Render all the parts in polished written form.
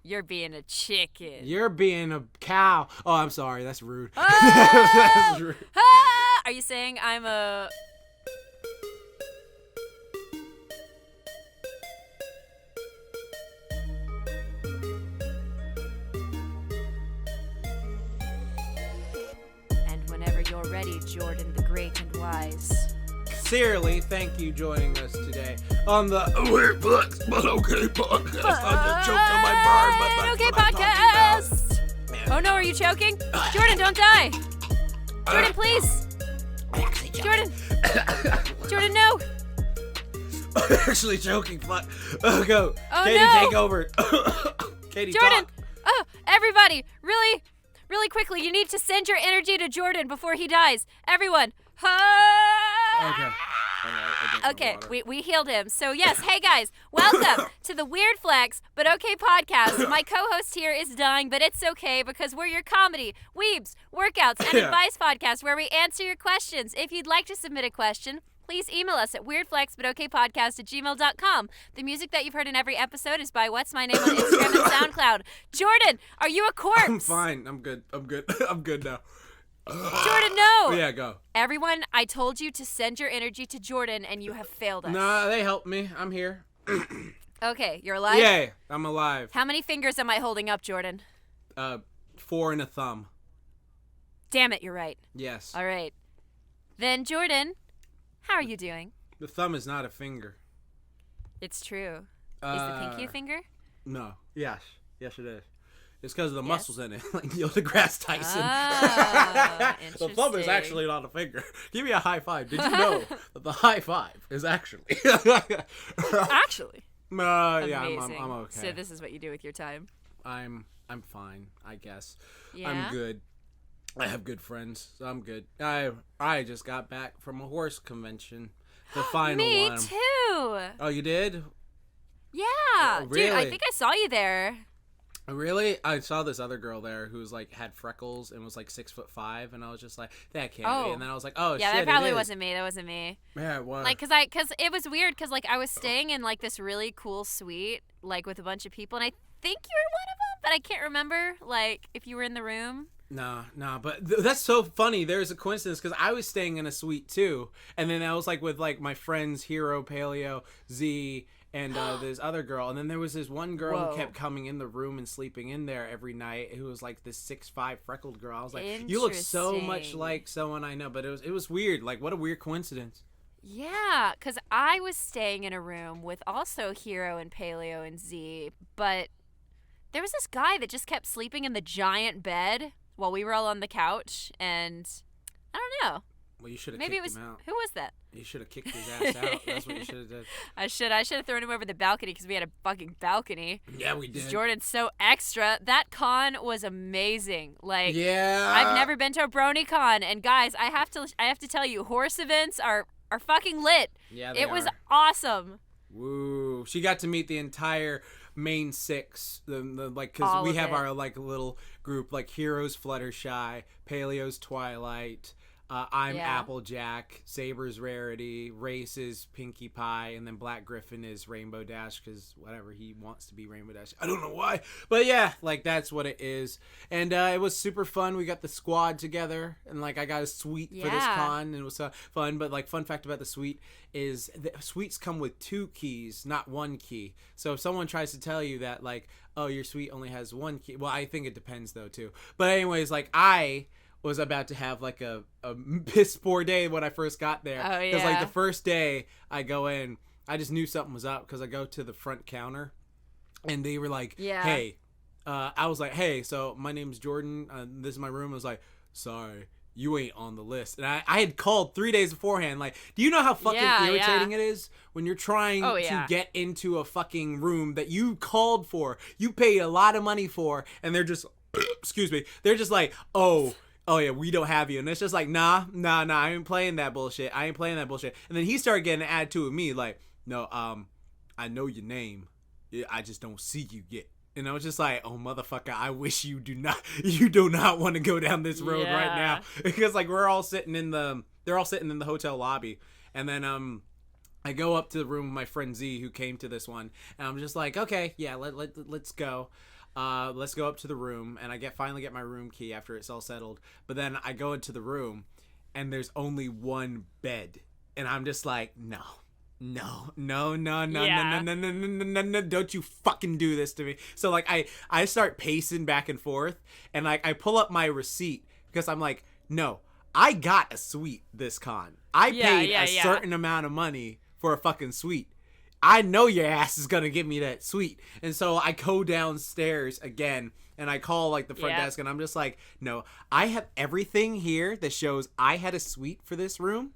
You're being a chicken. You're being a cow. Oh, I'm sorry. That's rude. Oh! That's rude. Ah! Are you saying I'm a... And whenever you're ready, Jordan the Great and Wise. Sincerely, thank you joining us today on the Weird Flex But Okay podcast. I just choked on my bird, but Okay that's what I'm podcast. talking about. Oh no, are you choking? Jordan, don't die. Jordan, please. Jordan. Jordan, no. I'm actually choking. Fuck. Oh, go. Oh, Katy, no. take over. Katy, Jordan. talk. Oh, everybody, really quickly, you need to send your energy to Jordan before he dies. Everyone. Okay. Okay, we healed him. So yes, hey guys, welcome to the Weird Flex But Okay podcast. My co-host here is dying, but it's okay because we're your comedy, weebs, workouts, and advice podcast where we answer your questions. If you'd like to submit a question, please email us at weirdflexbutokaypodcast@gmail.com. The music that you've heard in every episode is by What's My Name on Instagram and SoundCloud. Jordan, are you a corpse? I'm fine. I'm good. I'm good now. Jordan, no! Yeah, go. Everyone, I told you to send your energy to Jordan, and you have failed us. Nah, they helped me. I'm here. Okay, you're alive? Yay, I'm alive. How many fingers am I holding up, Jordan? 4 and a thumb. Damn it, you're right. Yes. All right. Then, Jordan, how are you doing? The thumb is not a finger. It's true. Is the pinky a finger? No. Yes. Yes, it is. It's because of the Yes? muscles in it, like Neil deGrasse Tyson. Ah, The thumb is interesting. actually not a finger. Give me a high five. Did you know that the high five is actually? Actually. Yeah, Amazing. I'm okay. So this is what you do with your time. I'm fine, I guess. Yeah? I'm good. I have good friends, so I'm good. I just got back from a horse convention, the final Me one. too. Oh, you did? Yeah. Oh, Dude, I really? think I saw you there. Really? I saw this other girl there who was like had freckles and was like 6'5", and I was just like, that can't be. And then I was like, oh Yeah, shit, that probably it is. wasn't me. That wasn't me. Yeah, it was. Like, cause it was weird, cause like I was staying in like this really cool suite, like with a bunch of people, and I think you were one of them, but I can't remember, like, if you were in the room. No, but that's so funny. There's a coincidence because I was staying in a suite too, and then I was like with like my friends Hero, Paleo, Z, and this other girl, and then there was this one girl who kept coming in the room and sleeping in there every night, who was like this 6'5" freckled girl. I was like, you look so much like someone I know, but it was weird. Like, what a weird coincidence. Yeah, because I was staying in a room with also Hero and Paleo and Z, but there was this guy that just kept sleeping in the giant bed while we were all on the couch, and I don't know. Well, you should have Maybe kicked it was him out. who was that? You should have kicked his ass out. That's what you should have done. I should have thrown him over the balcony because we had a fucking balcony. Yeah, we did. Jordan's so extra. That con was amazing. Like, yeah, I've never been to a brony con, and guys, I have to tell you, horse events are fucking lit. Yeah, it was awesome. Woo! She got to meet the entire main six, the like, because All we of have it. our like little group, like Heroes Fluttershy, Paleo's Twilight, I'm Applejack, Saber's Rarity, Race's Pinkie Pie, and then Black Griffin is Rainbow Dash, because whatever, he wants to be Rainbow Dash. I don't know why, but yeah, like that's what it is. And it was super fun. We got the squad together, and like I got a suite for this con, and it was fun. But like, fun fact about the suite is the suites come with 2 keys, not 1 key. So if someone tries to tell you that like, oh, your suite only has 1 key, well, I think it depends though too. But anyways, like I was about to have like a piss poor day when I first got there. Oh, yeah. Because like the first day I go in, I just knew something was up because I go to the front counter and they were like, hey, I was like, hey, so my name's Jordan. This is my room. I was like, sorry, you ain't on the list. And I had called 3 days beforehand. Like, do you know how fucking irritating it is when you're trying to get into a fucking room that you called for, you paid a lot of money for, and they're just, excuse me, they're just like, oh yeah, we don't have you. And it's just like, nah, I ain't playing that bullshit. And then he started getting an attitude with me, like, no, I know your name. I just don't see you yet. And I was just like, oh, motherfucker, I wish you do not want to go down this road right now. Because like they're all sitting in the hotel lobby. And then I go up to the room with my friend Z, who came to this one, and I'm just like, okay, yeah, let's go. let's go up to the room. And I finally get my room key after it's all settled. But then I go into the room, and there's only one bed. And I'm just like, no, don't you fucking do this to me. So like I start pacing back and forth, and like I pull up my receipt because I'm like, no, I got a suite this con. I paid a certain amount of money for a fucking suite. I know your ass is gonna give me that suite. And so I go downstairs again, and I call like the front desk, and I'm just like, no, I have everything here that shows I had a suite for this room,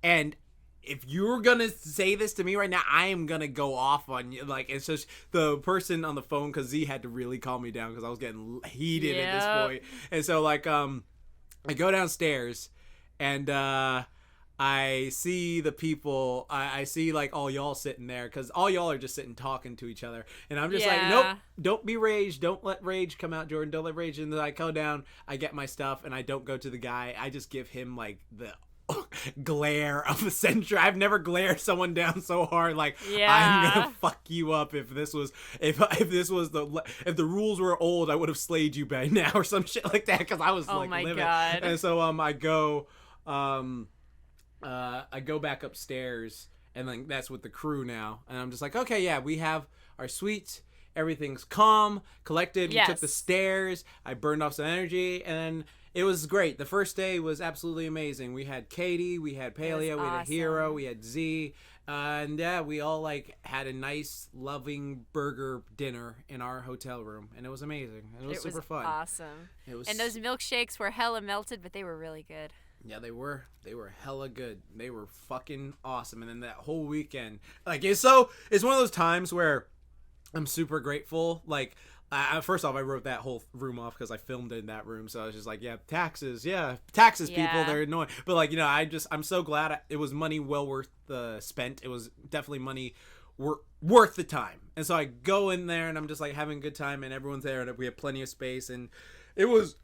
and if you're gonna say this to me right now, I am gonna go off on you. Like, it's just the person on the phone, because Z had to really calm me down because I was getting heated at this point. And so like I go downstairs, and I see the people. I see like all y'all sitting there, because all y'all are just sitting talking to each other, and I'm just like, nope, don't be rage, don't let rage come out, Jordan, don't let rage. And then I go down, I get my stuff, and I don't go to the guy. I just give him like the glare of the century. I've never glared someone down so hard. Like, I'm gonna fuck you up. If this was if the rules were old, I would have slayed you by now or some shit like that, because I was livid. God. And so I go back upstairs, and then that's with the crew now, and I'm just like, okay, yeah, we have our suites, everything's calm, collected. We took the stairs, I burned off some energy, and it was great. The first day was absolutely amazing. We had Katy, we had Palea, we had a Hero, we had Z, and yeah, we all like had a nice, loving burger dinner in our hotel room, and it was amazing. It was super fun. Awesome. And those milkshakes were hella melted, but they were really good. Yeah, they were hella good. They were fucking awesome. And then that whole weekend, like, it's one of those times where I'm super grateful. Like, first off, I wrote that whole room off because I filmed in that room. So I was just like, taxes, people, they're annoying. But like, I'm so glad it was money well worth spent. It was definitely money worth the time. And so I go in there, and I'm just like having a good time, and everyone's there, and we have plenty of space, and it was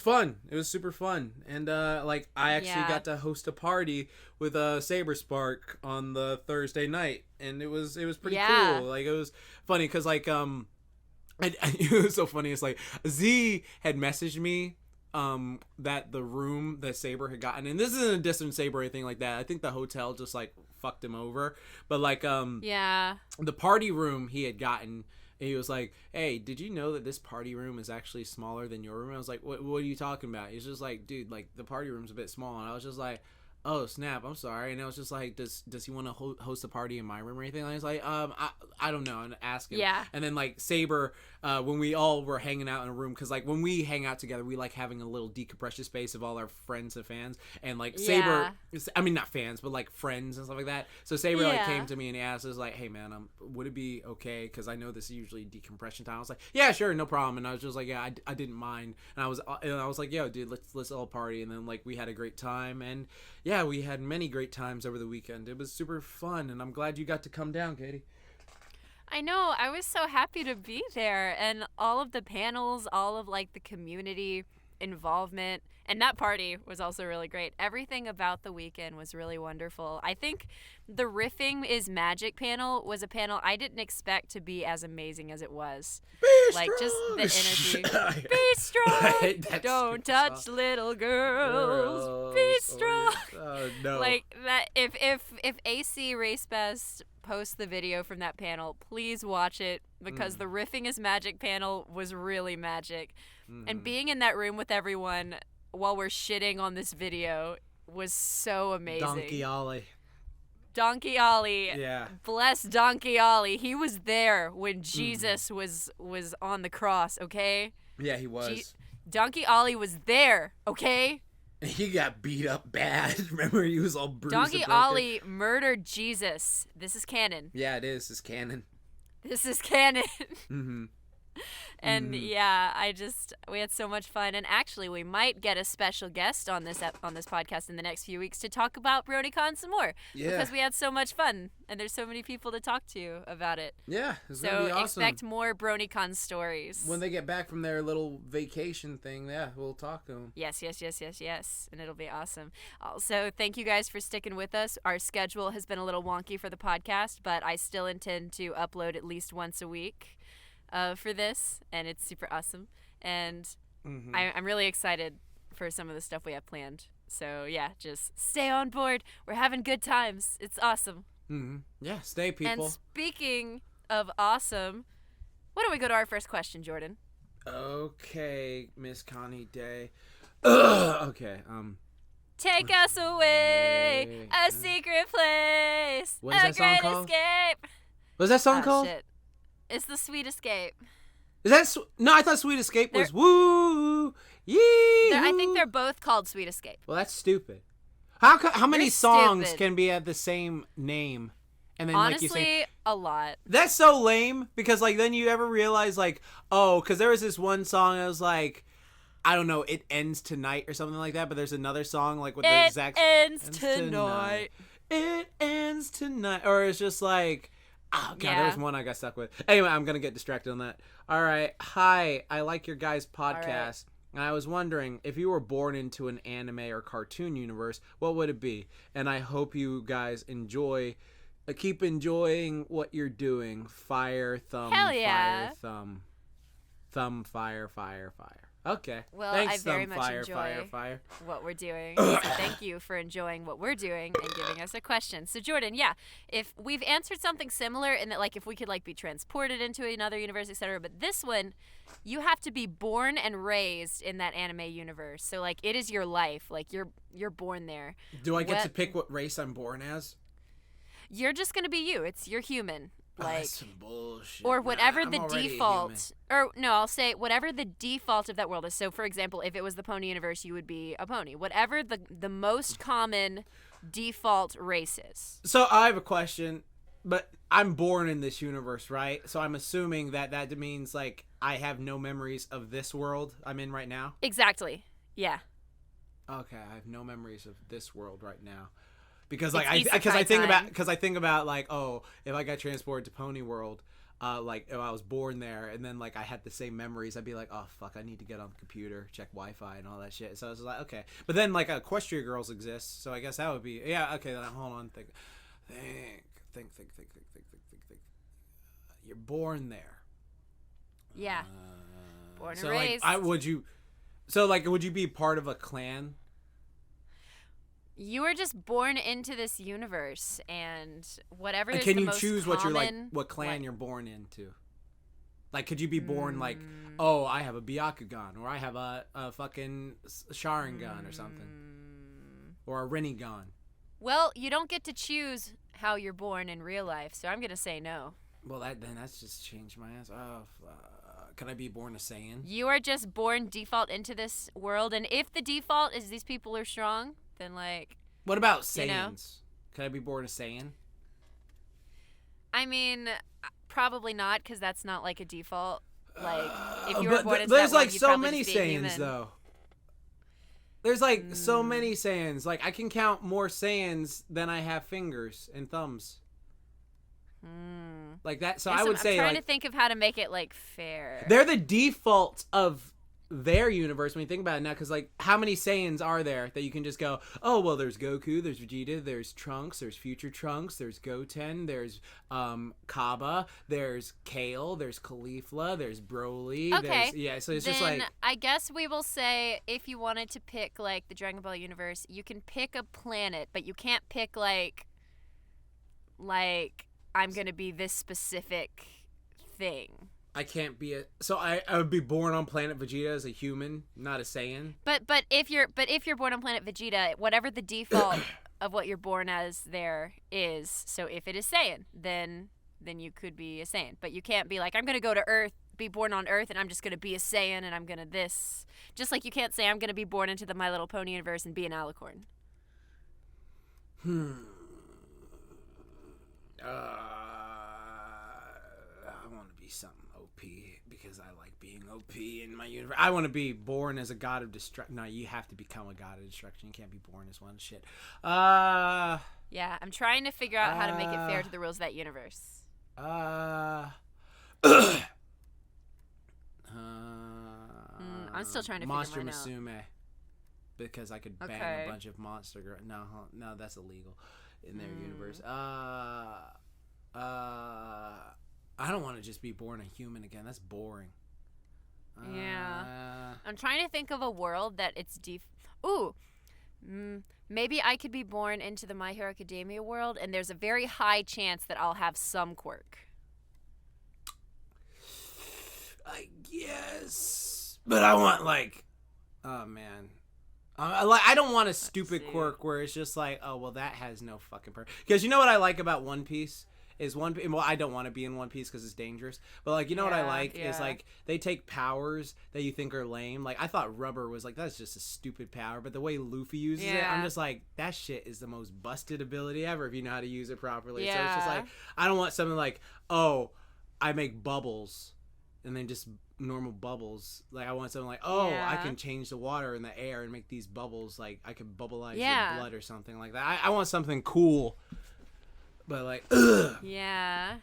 fun. It was super fun. And like, I actually got to host a party with Saber Spark on the Thursday night, and it was pretty cool. Like, it was funny because like it was so funny. It's like Z had messaged me that the room that Saber had gotten, and this isn't a distant Saber or anything like that. I think the hotel just like fucked him over. But like the party room he had gotten, he was like, hey, did you know that this party room is actually smaller than your room? I was like, what are you talking about? He's just like, dude, like, the party room's a bit small. And I was just like, oh, snap, I'm sorry. And I was just like, does he want to host a party in my room or anything? And I was like, I don't know. And ask him. Yeah. And then like Saber, when we all were hanging out in a room, because like when we hang out together, we like having a little decompression space of all our friends and fans. And like Saber, I mean, not fans, but like friends and stuff like that. So Saber like came to me and he asked us like, hey man, would it be okay? Because I know this is usually decompression time. I was like, yeah, sure, no problem. And I was just like, yeah, I didn't mind. And I was like, yo, dude, let's all party. And then like we had a great time, and yeah, we had many great times over the weekend. It was super fun, and I'm glad you got to come down, Katy. I know. I was so happy to be there, and all of the panels, all of like the community involvement, and that party was also really great. Everything about the weekend was really wonderful. I think the Riffing is Magic panel was a panel I didn't expect to be as amazing as it was. Be like strong. Just the energy. Be strong. Don't touch little girls. Be strong. Oh no. Like that. If AC Race Best posts the video from that panel, please watch it, because the Riffing is Magic panel was really magic. And being in that room with everyone while we're shitting on this video was so amazing. Donkey Ollie. Yeah. Bless Donkey Ollie. He was there when Jesus was on the cross, okay? Yeah, he was. Donkey Ollie was there, okay? He got beat up bad. Remember, he was all bruised. Donkey Ollie murdered Jesus. This is canon. Yeah, it is. It's canon. This is canon. Mm-hmm. And yeah, we had so much fun, and actually we might get a special guest on this podcast in the next few weeks to talk about BronyCon some more. Yeah. Because we had so much fun, and there's so many people to talk to about it. Yeah, it's gonna be awesome. So expect more BronyCon stories. When they get back from their little vacation thing, yeah, we'll talk to them. Yes, and it'll be awesome. Also, thank you guys for sticking with us. Our schedule has been a little wonky for the podcast, but I still intend to upload at least once a week. for this, and it's super awesome. And I'm really excited for some of the stuff we have planned. So yeah, just stay on board. We're having good times. It's awesome. Yeah, stay, people. And speaking of awesome, why don't we go to our first question, Jordan? Okay, Miss KaniDay. Okay. Take us away, a secret place, what is that song great called? escape. What's that song called? Shit. It's The Sweet Escape. Is that no? I thought Sweet Escape was woo yee. I think they're both called Sweet Escape. Well, that's stupid. How many songs stupid. can be at the same name? And then, honestly, like you say, a lot. That's so lame because like then you ever realize like because there was this one song I was like I don't know, It Ends Tonight or something like that, but there's another song like with the exact ends tonight. It ends tonight, or it's just like oh god, there was one I got stuck with. Anyway, I'm gonna get distracted on that. All right, hi, I like your guys' podcast. And I was wondering, if you were born into an anime or cartoon universe, what would it be? And I hope you guys keep enjoying what you're doing. Fire, thumb, Hell yeah. fire, thumb. Thumb, fire, fire, fire. Okay. Well, thanks, I very thumb, much fire, enjoy fire, fire. what we're doing. So thank you for enjoying what we're doing and giving us a question. So Jordan, yeah, if we've answered something similar in that, like, if we could like be transported into another universe, etc. But this one, you have to be born and raised in that anime universe. So like, it is your life. Like you're born there. Do I get to pick what race I'm born as? You're just gonna be you. You're human. Like, that's some bullshit. Or whatever the default, or no, I'll say whatever the default of that world is. So, for example, if it was the pony universe, you would be a pony. Whatever the most common default race is. So I have a question, but I'm born in this universe, right? So I'm assuming that means like I have no memories of this world I'm in right now. Exactly. Yeah. Okay, I have no memories of this world right now. Because like I think about like, oh, if I got transported to Pony World, like if I was born there and then like I had the same memories, I'd be like, oh fuck, I need to get on the computer, check Wi-Fi and all that shit. So I was like, okay. But then like Equestria Girls exists, so I guess that would be okay. Then hold on, think. You're born there. Yeah. Born and raised. Like, would you be part of a clan? You were just born into this universe, and whatever. And can you choose what you're like, what clan you're born into? Like, could you be born like, oh, I have a Byakugan, or I have a fucking Sharingan or something, or a Rinnegan? Well, you don't get to choose how you're born in real life, so I'm gonna say no. Well, that's just changed my answer. Oh, can I be born a Saiyan? You are just born default into this world, and if the default is these people are strong, then like. What about Saiyans? You know? Can I be born a Saiyan? I mean, probably not, because that's not like a default. Like, if you were born into there's that like world, so you'd many just be a Saiyans human. though. There's like so many Saiyans. Like I can count more Saiyans than I have fingers and thumbs. Like that. So I would say I'm trying to think of how to make it like fair. They're the default of their universe when you think about it now, because like how many Saiyans are there that you can just go, oh well, there's Goku, there's Vegeta, there's Trunks, there's Future Trunks, there's Goten, there's Kaba, there's Kale, there's Caulifla, there's Broly. Okay. So it's then just like, I guess we will say if you wanted to pick like the Dragon Ball universe, you can pick a planet, but you can't pick like I'm gonna be this specific thing. I can't be so I would be born on planet Vegeta as a human, not a Saiyan. But if you're born on planet Vegeta, whatever the default of what you're born as there is, so if it is Saiyan, then you could be a Saiyan. But you can't be like, I'm gonna go to Earth, be born on Earth, and I'm just gonna be a Saiyan, and I'm gonna this. Just like you can't say I'm gonna be born into the My Little Pony universe and be an alicorn. I want to be something OP because I like being OP in my universe. I want to be born as a god of destruction. No, you have to become a god of destruction. You can't be born as one shit. Yeah, I'm trying to figure out how to make it fair to the rules of that universe. I'm still trying to Monster figure mine Musume, because I could bang a bunch of monster girls. No, that's illegal in their universe. I don't want to just be born a human again. That's boring. Yeah. I'm trying to think of a world that it's maybe I could be born into the My Hero Academia world, and there's a very high chance that I'll have some quirk. I guess. But I want, like... Oh, man. I don't want a stupid quirk where it's just like, oh, well, that has no fucking purpose. Because you know what I like about One Piece? Well, I don't want to be in One Piece because it's dangerous. But, like, you know what I like is, like, they take powers that you think are lame. Like, I thought rubber was, like, that's just a stupid power. But the way Luffy uses it, I'm just like, that shit is the most busted ability ever if you know how to use it properly. So it's just like, I don't want something like, oh, I make bubbles. And then just normal bubbles. Like, I want something like, I can change the water in the air and make these bubbles. Like, I could bubbleize your blood or something like that. I want something cool. But, like, ugh. Yeah.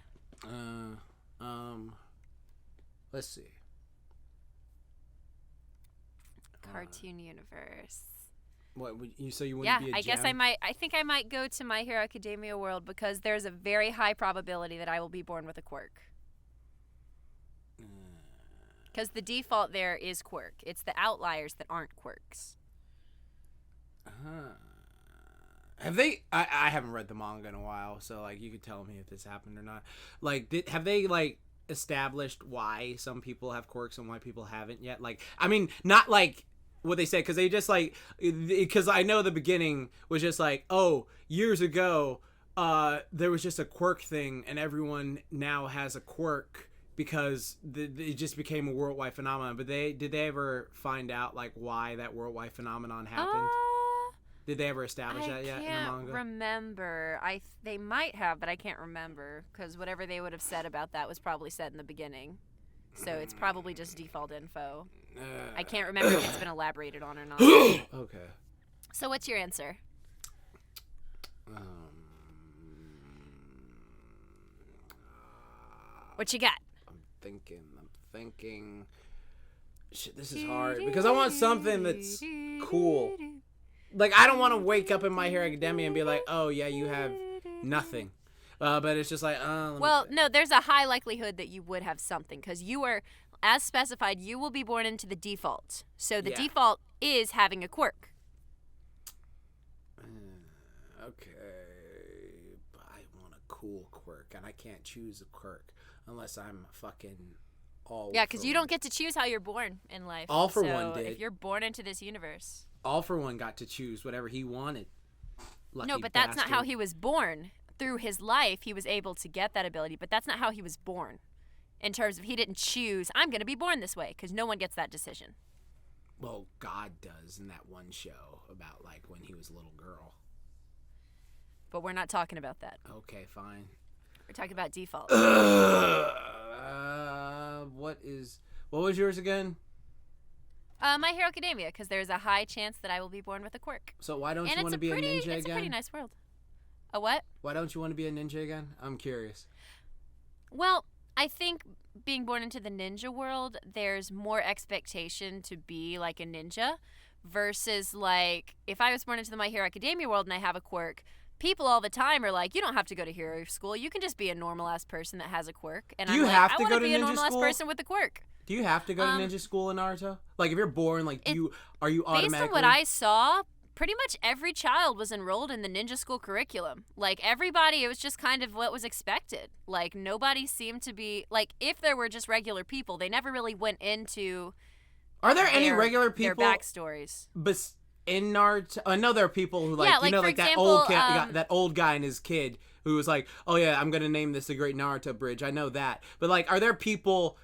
Let's see. Cartoon universe. What, so you wouldn't be a gem? I think I might go to My Hero Academia world because there's a very high probability that I will be born with a quirk. Because the default there is quirk. It's the outliers that aren't quirks. Have they... I haven't read the manga in a while, so, like, you could tell me if this happened or not. Like, have they, like, established why some people have quirks and why people haven't yet? Like, I mean, not, like, what they say, because they just, like... Because I know the beginning was just, like, oh, years ago, there was just a quirk thing, and everyone now has a quirk because it just became a worldwide phenomenon. But did they ever find out, like, why that worldwide phenomenon happened? Did they ever establish that yet in the manga? I can't remember. They might have, but I can't remember because whatever they would have said about that was probably said in the beginning. So it's probably just default info. I can't remember if it's been elaborated on or not. Okay. So what's your answer? What you got? I'm thinking. Shit, this is hard because I want something that's cool. Like, I don't want to wake up in My Hero Academia and be like, oh, yeah, you have nothing. But it's just like, well, no, there's a high likelihood that you would have something because you are, as specified, you will be born into the default. So the default is having a quirk. Okay. But I want a cool quirk, and I can't choose a quirk unless I'm fucking all Yeah, because you don't get to choose how you're born in life. All for One did. If you're born into this universe. All for One got to choose whatever he wanted. Lucky no, but that's not how he was born. Through his life, he was able to get that ability, but that's not how he was born. In terms of he didn't choose, I'm going to be born this way, because no one gets that decision. Well, God does in that one show about, like, when he was a little girl. But we're not talking about that. Okay, fine. We're talking about default. What was yours again? My Hero Academia, because there's a high chance that I will be born with a quirk. So why don't you want to be a ninja again? It's a pretty nice world. A what? Why don't you want to be a ninja again? I'm curious. Well, I think being born into the ninja world, there's more expectation to be like a ninja versus, like, if I was born into the My Hero Academia world and I have a quirk, people all the time are like, you don't have to go to hero school. You can just be a normal-ass person that has a quirk. And I'm like, I want to be a normal-ass person with a quirk. Do you have to go to ninja school in Naruto? Like, if you're born, like, are you automatically... Based on what I saw, pretty much every child was enrolled in the ninja school curriculum. Like, everybody, it was just kind of what was expected. Like, nobody seemed to be... Like, if there were just regular people, they never really went into... Are there any regular people... Their backstories. In Naruto... I know there are people who, like, yeah, like, you know, like example, that old guy and his kid who was like, oh, yeah, I'm going to name this the Great Naruto Bridge. I know that. But, like, are there people...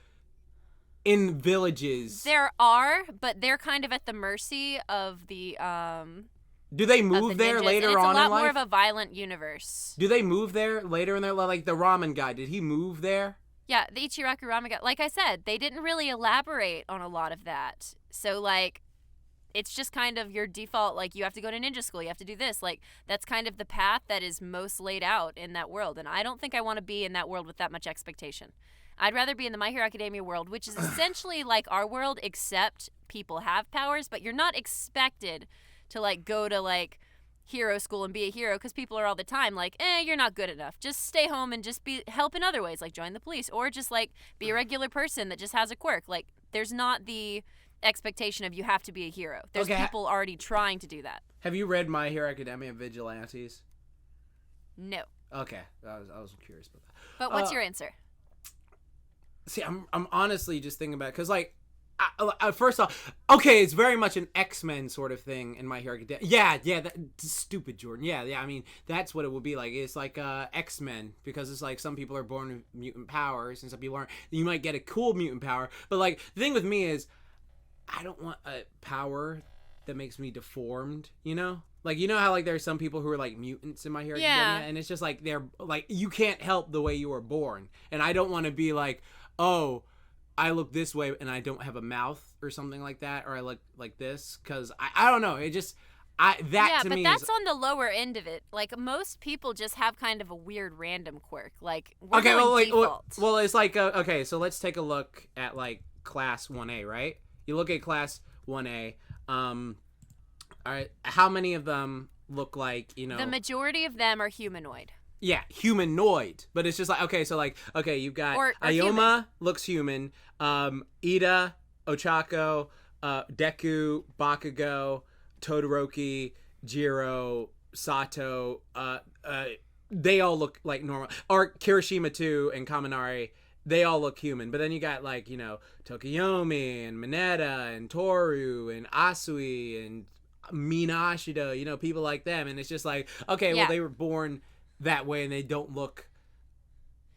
in villages? There are, but they're kind of at the mercy of the do they move there later on in life? It's a lot more of a violent universe. Do they move there later in their life? Like the ramen guy, did he move there? Yeah, the Ichiraku ramen guy. Like I said, they didn't really elaborate on a lot of that. So, like, it's just kind of your default, like, you have to go to ninja school, you have to do this. Like, that's kind of the path that is most laid out in that world. And I don't think I want to be in that world with that much expectation. I'd rather be in the My Hero Academia world, which is essentially like our world, except people have powers, but you're not expected to, like, go to, like, hero school and be a hero, because people are all the time like, you're not good enough. Just stay home and just help in other ways, like join the police, or just like be a regular person that just has a quirk. Like, there's not the expectation of you have to be a hero. There's people already trying to do that. Have you read My Hero Academia Vigilantes? No. Okay, I was curious about that. But what's your answer? See, I'm honestly just thinking about it, because like, first off, okay, it's very much an X-Men sort of thing in My Hero Academia. Yeah, stupid Jordan. Yeah, I mean, that's what it would be like. It's like X-Men, because it's like some people are born with mutant powers and some people aren't. You might get a cool mutant power, but like the thing with me is, I don't want a power that makes me deformed, you know? Like, you know how like there are some people who are like mutants in My Hero Academia, and it's just like they're like, you can't help the way you were born, and I don't want to be like, oh, I look this way and I don't have a mouth or something like that, or I look like this, because I don't know, it just to me but that's on the lower end of it. Like, most people just have kind of a weird random quirk. Like, we're default. Well, it's like okay, so let's take a look at like class 1A, right? You look at class 1A. All right, how many of them look like, you know? The majority of them are humanoid. Yeah, humanoid. But it's just like, okay, so like, okay, you've got Ayoma human. Looks human. Ida, Ochako, Deku, Bakugo, Todoroki, Jiro, Sato, they all look like normal. Or Kirishima too, and Kaminari, they all look human. But then you got like, you know, Tokiyomi and Mineta and Toru and Asui and Mina Ashida, you know, people like them. And it's just like, okay, well, they were born that way and they don't look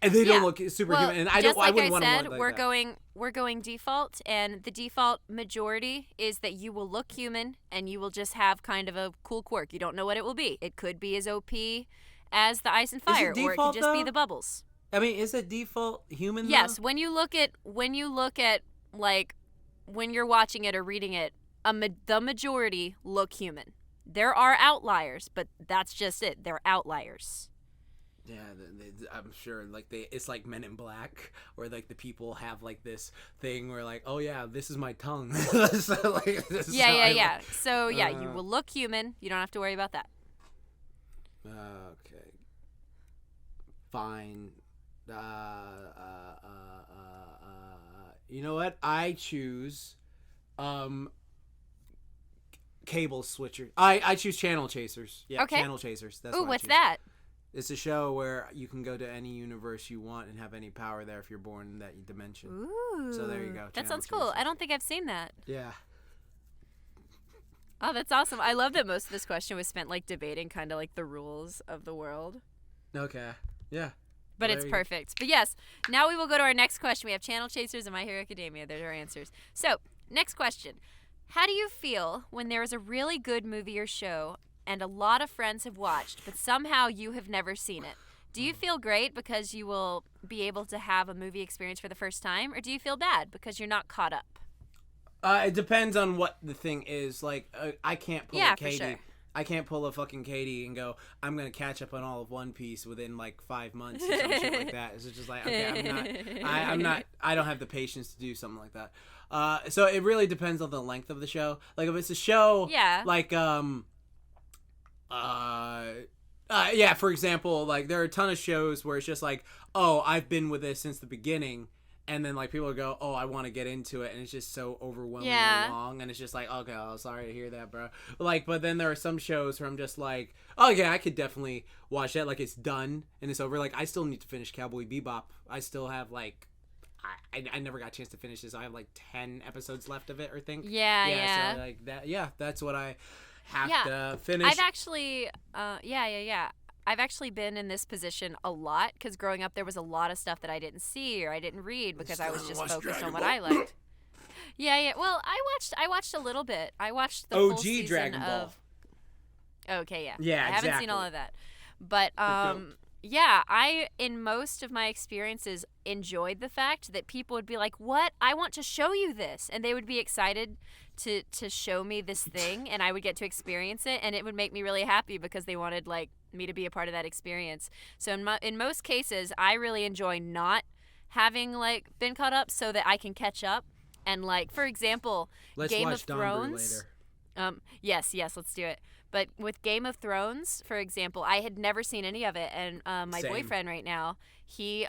superhuman. And I wouldn't want to look like that. We're going default, and the default majority is that you will look human and you will just have kind of a cool quirk. You don't know what it will be. It could be as OP as the ice and fire, or it could just be the bubbles. I mean, is it default human? Yes, though? when you look at like when you're watching it or reading it, the majority look human. There are outliers, but that's just it. They're outliers. Yeah, I'm sure. Like it's like Men in Black, where like the people have like this thing where like, oh yeah, this is my tongue. So, like, yeah. So yeah, you will look human. You don't have to worry about that. Okay. Fine. You know what? I choose cable switcher. I choose Channel Chasers. Yeah, okay. Channel Chasers. That's what's that? It's a show where you can go to any universe you want and have any power there if you're born in that dimension. Ooh. So there you go. That sounds cool. I don't think I've seen that. Yeah. Oh, that's awesome. I love that most of this question was spent like debating kind of like the rules of the world. Okay. Yeah. But it's perfect. But yes, now we will go to our next question. We have Channel Chasers and My Hero Academia. There's our answers. So, next question. How do you feel when there is a really good movie or show and a lot of friends have watched, but somehow you have never seen it? Do you feel great because you will be able to have a movie experience for the first time, or do you feel bad because you're not caught up? It depends on what the thing is. Like, I can't pull a Katy. For sure. I can't pull a fucking Katy and go, I'm going to catch up on all of One Piece within like 5 months or some shit like that. It's just like, okay, I don't have the patience to do something like that. So it really depends on the length of the show. Like if it's a show, like, for example, like there are a ton of shows where it's just like, oh, I've been with this since the beginning. And then, like, people go, oh, I want to get into it. And it's just so overwhelmingly long. And it's just like, okay, oh, sorry to hear that, bro. Like, but then there are some shows where I'm just like, oh, yeah, I could definitely watch that. Like, it's done and it's over. Like, I still need to finish Cowboy Bebop. I still have, like, I never got a chance to finish this. I have, like, 10 episodes left of it, I think. Yeah. So, like, that's what I have to finish. I've actually, I've actually been in this position a lot because growing up there was a lot of stuff that I didn't see or I didn't read because I was just focused on what I liked. Yeah. Well, I watched a little bit. I watched the full season Dragon Ball. Okay, yeah. Yeah, I haven't seen all of that. But I in most of my experiences enjoyed the fact that people would be like, "What? I want to show you this." And they would be excited to show me this thing and I would get to experience it, and it would make me really happy because they wanted like me to be a part of that experience. So in most cases, I really enjoy having like been caught up so that I can catch up. And like for example, Let's Game watch of Thrones. Later. Yes, let's do it. But with Game of Thrones, for example, I had never seen any of it, and my Same. boyfriend right now, he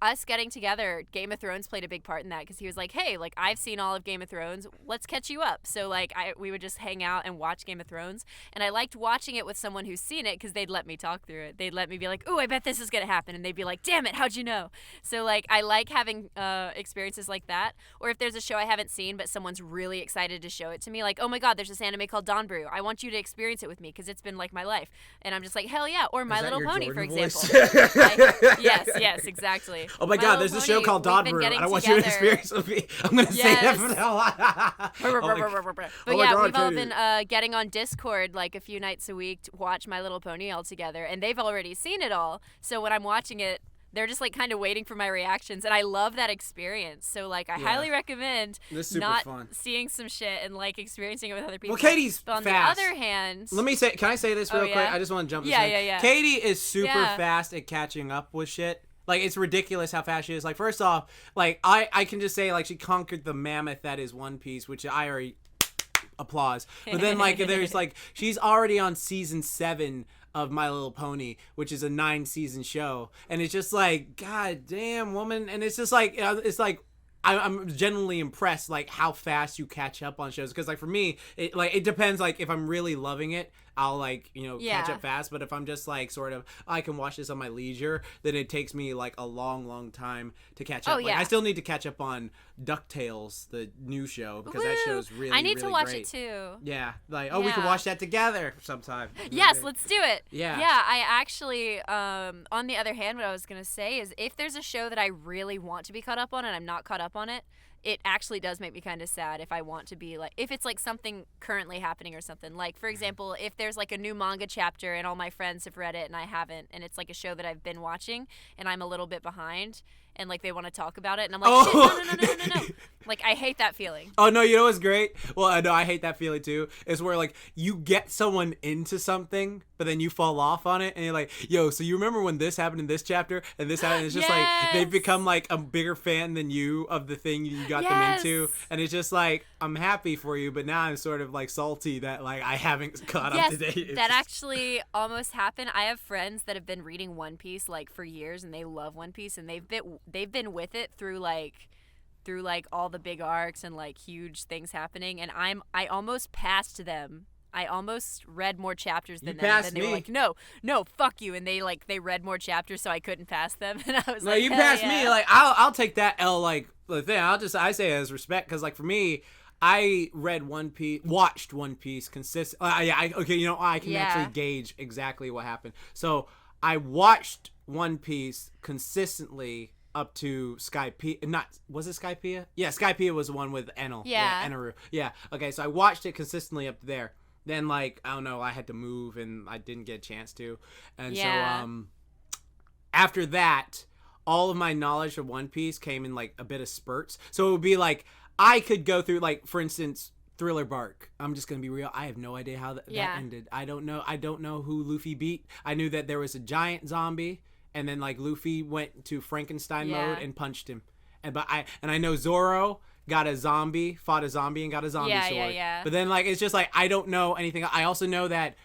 us getting together, Game of Thrones played a big part in that because he was like, hey, like, I've seen all of Game of Thrones. Let's catch you up. So, like, we would just hang out and watch Game of Thrones. And I liked watching it with someone who's seen it because they'd let me talk through it. They'd let me be like, ooh, I bet this is going to happen. And they'd be like, damn it, how'd you know? So, like, I like having experiences like that. Or if there's a show I haven't seen but someone's really excited to show it to me, like, oh my God, there's this anime called Dawn Brew. I want you to experience it with me because it's been like my life. And I'm just like, hell yeah. Or My Little Pony, Jordan for voice? example. Yes, exactly. Oh my God, there's a show called Dawn Brew. I want you to experience with me. I'm going to say that from now on. But yeah, we've all been getting on Discord like a few nights a week to watch My Little Pony all together, and they've already seen it all. So when I'm watching it, they're just like kind of waiting for my reactions, and I love that experience. So like I highly recommend not seeing some shit and like experiencing it with other people. Well, Katie's but on fast. the other hand, can I say this real quick? I just want to jump this in. Yeah. Katy is super fast at catching up with shit. Like, it's ridiculous how fast she is. Like, first off, like, I can just say, like, she conquered the mammoth that is One Piece, which I already applause. But then, like, there's, like, she's already on season 7 of My Little Pony, which is a 9-season show. And it's just like, God damn, woman. And it's just like, I'm genuinely impressed, like, how fast you catch up on shows. Because, like, for me, it depends, like, if I'm really loving it, I'll, like, catch up fast. But if I'm just, like, sort of, I can watch this on my leisure, then it takes me, like, a long, long time to catch up. I still need to catch up on DuckTales, the new show, because that show's really, I need really to watch great. it, too. Yeah. Like, we can watch that together sometime. Yes, let's do it. Yeah. Yeah, I actually, on the other hand, what I was going to say is if there's a show that I really want to be caught up on and I'm not caught up on it, it actually does make me kind of sad if I want to be like, if it's like something currently happening or something. Like, for example, if there's like a new manga chapter and all my friends have read it and I haven't, and it's like a show that I've been watching and I'm a little bit behind and like they want to talk about it and I'm like, shit, no. Like, I hate that feeling. Oh, no, you know what's great? Well, I know I hate that feeling too. Is where like you get someone into something, but then you fall off on it and you're like, yo, so you remember when this happened in this chapter and this happened? It's just like they've become like a bigger fan than you of the thing you got them into. And it's just like, I'm happy for you, but now I'm sort of like salty that like I haven't caught up to date. That actually almost happened. I have friends that have been reading One Piece like for years and they love One Piece and they've been with it through like all the big arcs and like huge things happening, and I almost passed them. I almost read more chapters than them, and then they were like, no, fuck you, and they read more chapters, so I couldn't pass them, and I was like, you passed me. Like, I'll take that L, like, the thing. I say it as respect, because like for me, I watched One Piece consistently. I can actually gauge exactly what happened. So I watched One Piece consistently up to Skypiea. Was it Skypiea? Yeah, Skypiea was the one with Enel. Yeah. Enaru. Yeah. Okay, so I watched it consistently up there. Then, like, I don't know, I had to move and I didn't get a chance to. And so, after that, all of my knowledge of One Piece came in, like, a bit of spurts. So it would be like, I could go through, like, for instance, Thriller Bark. I'm just gonna be real. I have no idea how that ended. I don't know who Luffy beat. I knew that there was a giant zombie. And then like Luffy went to Frankenstein mode and punched him, and I know Zoro fought a zombie and got a zombie sword. But then like it's just like I don't know anything. I also know that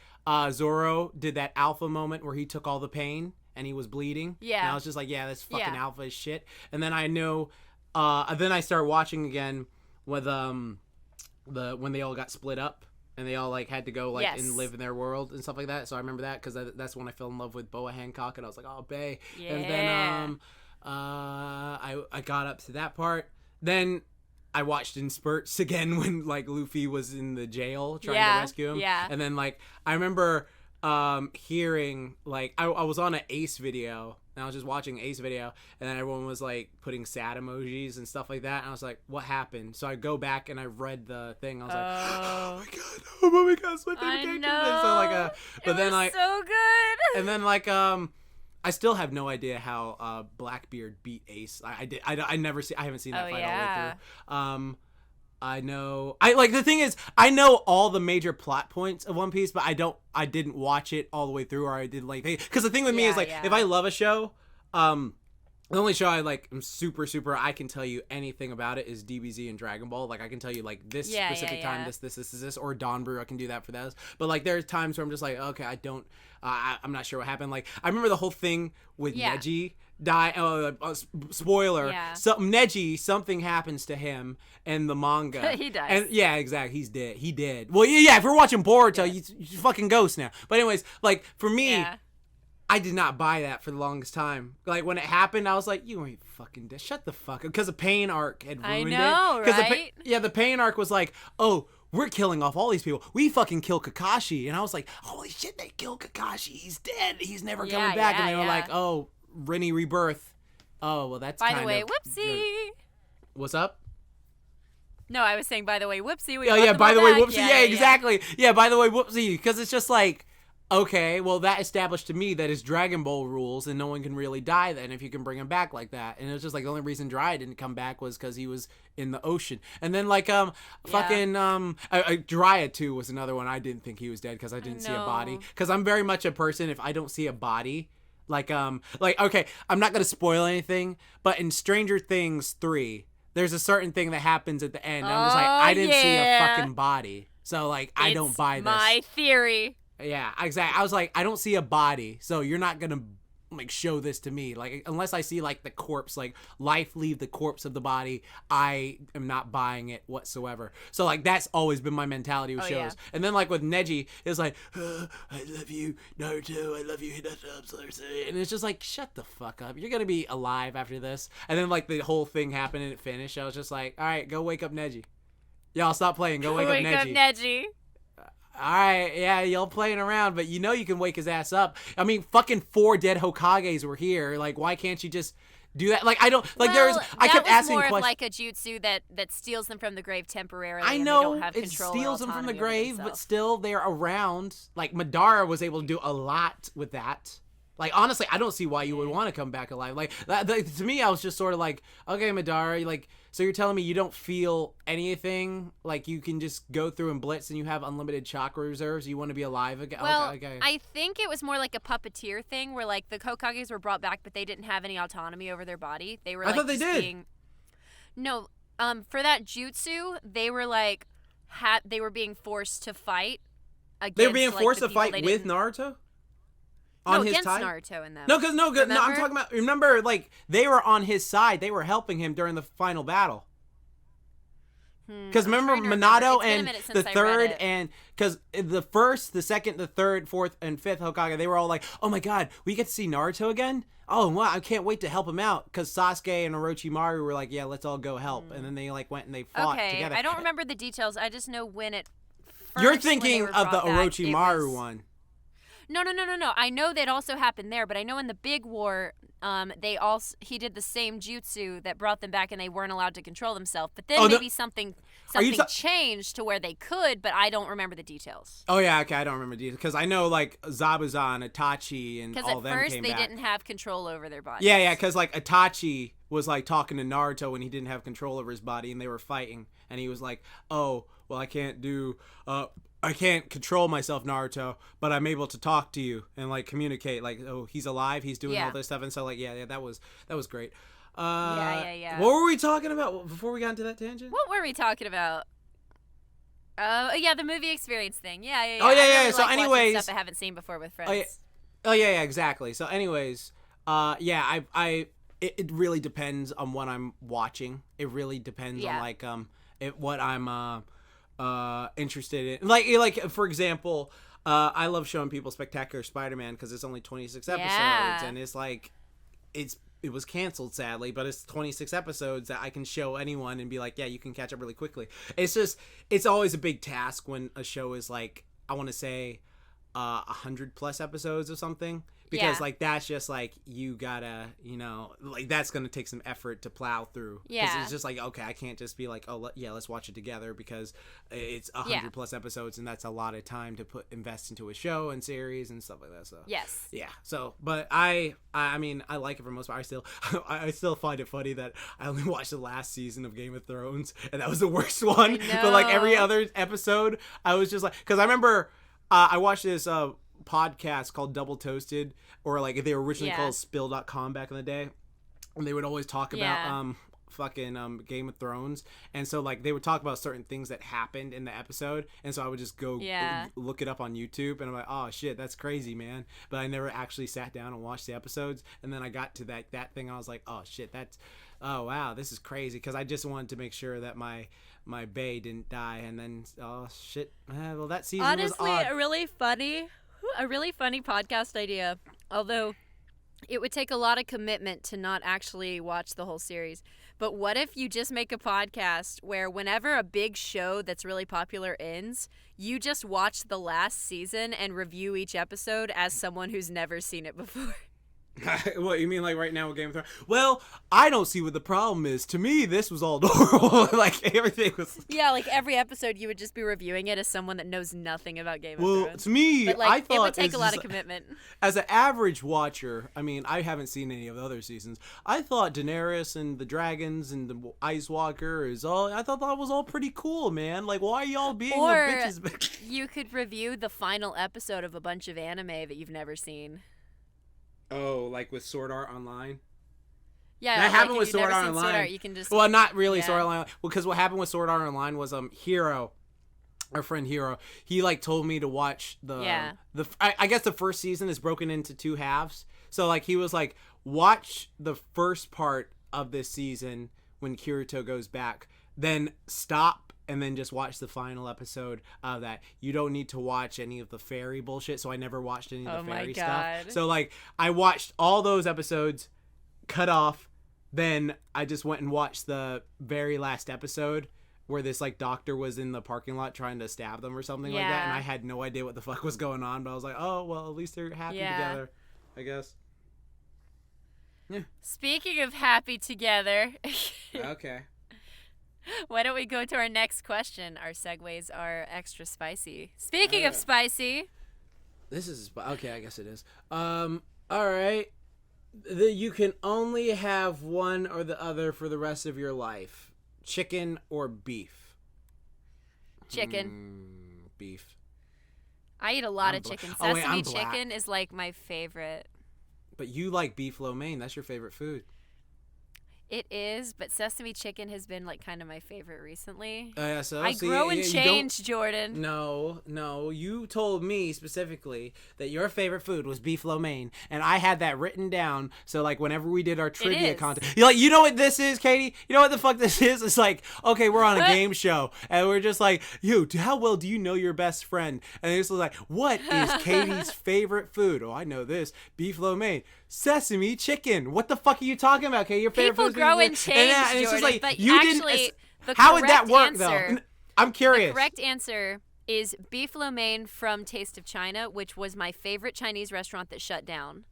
Zoro did that alpha moment where he took all the pain and he was bleeding. Yeah. And I was just like, that's fucking alpha as shit. And then I know, then I started watching again with when they all got split up. And they all, like, had to go, like, and live in their world and stuff like that. So I remember that because that's when I fell in love with Boa Hancock. And I was like, oh, bae. Yeah. And then I got up to that part. Then I watched in spurts again when, like, Luffy was in the jail trying to rescue him. Yeah. And then, like, I remember hearing, like, I was on an Ace video. And I was just watching Ace video, and then everyone was like putting sad emojis and stuff like that. And I was like, "What happened?" So I go back and I read the thing. I was like, "Oh my god, it's my favorite character." Know. So like, but then like, so good. And then like, I still have no idea how Blackbeard beat Ace. I haven't seen that fight all the way through. I know. The thing is, I know all the major plot points of One Piece, but I didn't watch it all the way through, or I did like, because the thing with me is like, if I love a show, The only show I like, I'm super, I can tell you anything about it is DBZ and Dragon Ball. Like, I can tell you, like, this specific time, this, or Dawn Brew, I can do that for those. But, like, there's times where I'm just like, okay, I'm not sure what happened. Like, I remember the whole thing with Neji spoiler. Yeah. Neji, something happens to him in the manga. He does. And, yeah, exactly. He's dead. He did. Well, yeah, if we're watching Boruto, you fucking ghost now. But anyways, like, for me... Yeah. I did not buy that for the longest time. Like, when it happened, I was like, you ain't fucking dead. Shut the fuck up. Because the Pain arc had ruined it. I know, right? The Pain arc was like, oh, we're killing off all these people. We fucking kill Kakashi. And I was like, holy shit, they killed Kakashi. He's dead. He's never coming back. And they were like, oh, Rennie Rebirth. Oh, well, that's kind of... By the way, whoopsie. What's up? No, I was saying, by the way, whoopsie. By the way, whoopsie. Yeah, exactly. Yeah, by the way, whoopsie. Because it's just like... Okay, well, that established to me that it's Dragon Ball rules and no one can really die then if you can bring him back like that. And it was just like the only reason Jiraiya didn't come back was because he was in the ocean. And then like Jiraiya too was another one. I didn't think he was dead because I didn't see a body. Because I'm very much a person, if I don't see a body, okay, I'm not going to spoil anything, but in Stranger Things 3, there's a certain thing that happens at the end. I'm just like, I didn't see a fucking body. So like, I don't buy this. My theory. Yeah, exactly. I was like, I don't see a body, so you're not gonna like show this to me. Like, unless I see like the corpse, like life leave the corpse of the body, I am not buying it whatsoever. So like, that's always been my mentality with shows. Yeah. And then like with Neji, it's like, I love you, Naruto. I love you, Hinata. And it's just like, shut the fuck up. You're gonna be alive after this. And then like the whole thing happened and it finished. I was just like, all right, go wake up Neji. Y'all stop playing. Go wake up Neji. Alright, yeah, y'all playing around, but you know you can wake his ass up. I mean, fucking 4 dead Hokages were here. Like, why can't you just do that? Like, I don't, like, I kept asking questions. That was more of like a jutsu that steals them from the grave temporarily. I know, and they don't have control. It steals them from the grave, but still, they're around. Like, Madara was able to do a lot with that. Like, honestly, I don't see why you would want to come back alive. Like, to me, I was just sort of like, okay, Madara, like, so you're telling me you don't feel anything? Like, you can just go through and blitz and you have unlimited chakra reserves? You want to be alive again? Well, okay. I think it was more like a puppeteer thing where, like, the Hokages were brought back, but they didn't have any autonomy over their body. They were, like, I thought they did. No, for that jutsu, they were, like, they were being forced to fight against, they were being forced to fight with Naruto? On his side? Naruto and them. No, I'm talking about, remember, like, they were on his side. They were helping him during the final battle. Because remember Minato and the third, and because the first, the second, the third, fourth, and fifth Hokage, they were all like, oh my god, we get to see Naruto again? Oh, wow, I can't wait to help him out. Because Sasuke and Orochimaru were like, yeah, let's all go help. And then they like went and they fought together. I don't remember the details. I just know when it first, you're thinking of the Orochimaru one. No. I know that also happened there, but I know in the big war, he did the same jutsu that brought them back, and they weren't allowed to control themselves. But then maybe something changed to where they could, but I don't remember the details. Oh yeah, okay, I don't remember the details because I know like Zabuza and Itachi and all them came back. Because at first they didn't have control over their bodies. Yeah, because like Itachi was like talking to Naruto when he didn't have control over his body, and they were fighting, and he was like, "Oh, well, I can't control myself, Naruto, but I'm able to talk to you and like communicate. Like, oh, he's alive, he's doing all this stuff." And so, like, yeah, that was great. Yeah. What were we talking about before we got into that tangent? What were we talking about? Yeah, the movie experience thing. Yeah. Oh yeah. So, anyways, stuff I haven't seen before with friends. Oh yeah, exactly. So, anyways, it really depends on what I'm watching. It really depends on like what I'm interested in. Like for example, I love showing people Spectacular Spider-Man because it's only 26 episodes, and it's like it was canceled sadly, but it's 26 episodes that I can show anyone and be like, yeah, you can catch up really quickly. It's always a big task when a show is like, I want to say 100+ episodes or something. Because, like, that's just, like, you gotta, like, that's gonna take some effort to plow through. Yeah. Because it's just like, okay, I can't just be like, let's watch it together because it's 100+ episodes and that's a lot of time to invest into a show and series and stuff like that. So yes. Yeah. So, but I mean, I like it for the most part. I still find it funny that I only watched the last season of Game of Thrones and that was the worst one. But, like, every other episode, I was just like, because I remember I watched this podcast called Double Toasted, or like they were originally called Spill.com back in the day. and they would always talk about fucking Game of Thrones, and so like they would talk about certain things that happened in the episode, and so I would just go look it up on YouTube, and I'm like, oh shit, that's crazy, man. But I never actually sat down and watched the episodes, and then I got to that thing, I was like, oh shit, oh wow, this is crazy, because I just wanted to make sure that my bae didn't die, and then oh shit, well that season honestly was odd. a really funny podcast idea, although it would take a lot of commitment to not actually watch the whole series. But what if you just make a podcast where whenever a big show that's really popular ends, you just watch the last season and review each episode as someone who's never seen it before? What, you mean like right now with Game of Thrones? Well, I don't see what the problem is. To me, this was all normal. Like, everything was... Yeah, like every episode you would just be reviewing it as someone that knows nothing about Game of Thrones. Well, to me, but, like, I thought... it would take a lot of commitment. As an average watcher, I mean, I haven't seen any of the other seasons. I thought Daenerys and the dragons and the Ice Walker I thought that was all pretty cool, man. Like, why are y'all being bitches? You could review the final episode of a bunch of anime that you've never seen. Oh, like with Sword Art Online? Yeah, that happened with Sword Art Online. Sword Art, you can just... Well, not really Sword Art Online. Well, because what happened with Sword Art Online was Hero, our friend Hero, he like told me to watch I guess the first season is broken into 2 halves. So like he was like, watch the first part of this season when Kirito goes back, then stop and then just watch the final episode of that. You don't need to watch any of the fairy bullshit. So I never watched any of the fairy stuff. So like I watched all those episodes, cut off, then I just went and watched the very last episode where this like doctor was in the parking lot trying to stab them or something like that, and I had no idea what the fuck was going on, but I was like, oh well, at least they're happy together, I guess. Yeah. Speaking of happy together. Okay. Why don't we go to our next question? Our segues are extra spicy. Speaking of spicy. This is... Okay, I guess it is. Alright. You can only have one or the other for the rest of your life. Chicken or beef? Chicken. Beef. I eat a lot of chicken. Sesame chicken is like my favorite. But you like beef lo mein. That's your favorite food. It is, but sesame chicken has been like kind of my favorite recently. So I grow and change, Jordan. No, you told me specifically that your favorite food was beef lo mein, and I had that written down. So like whenever we did our trivia content, you're like, you know what this is, Katie? You know what the fuck this is? It's like, okay, we're on a game show, and we're just like, how well do you know your best friend? And it's like, what is Katie's favorite food? Oh, I know this, beef lo mein. Sesame chicken. What the fuck are you talking about, Katie? Your favorite People grow and change, and it's Jordan, just like, but you actually, didn't. How would that work, though? I'm curious. The correct answer is beef lo mein from Taste of China, which was my favorite Chinese restaurant that shut down.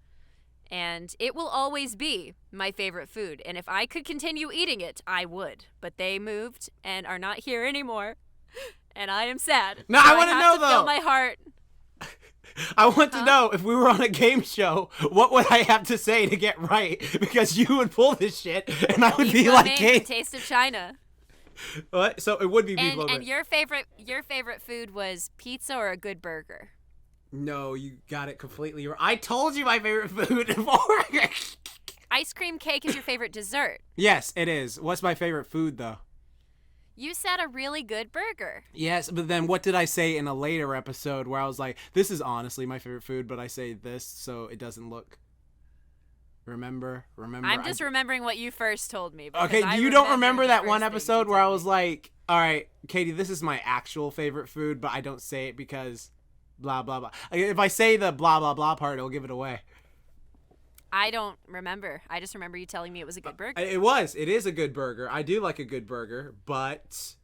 And it will always be my favorite food. And if I could continue eating it, I would. But they moved and are not here anymore. And I am sad. No, I want to know, though. Fill my heart. I want to know, if we were on a game show, what would I have to say to get right? Because you would pull this shit, and I would be like, Kate. Taste of China. What? So it would be beef lo mein. And your favorite food was pizza or a good burger? No, you got it completely wrong. I told you my favorite food before. Ice cream cake is your favorite dessert. Yes, it is. What's my favorite food, though? You said a really good burger. Yes, but then what did I say in a later episode where I was like, this is honestly my favorite food, but I say this so it doesn't look... Remember? I'm just remembering what you first told me. Okay, you don't remember that one episode where I was like, all right, Katie, this is my actual favorite food, but I don't say it because blah, blah, blah. If I say the blah, blah, blah part, it'll give it away. I don't remember. I just remember you telling me it was a good burger. It is a good burger. I do like a good burger, but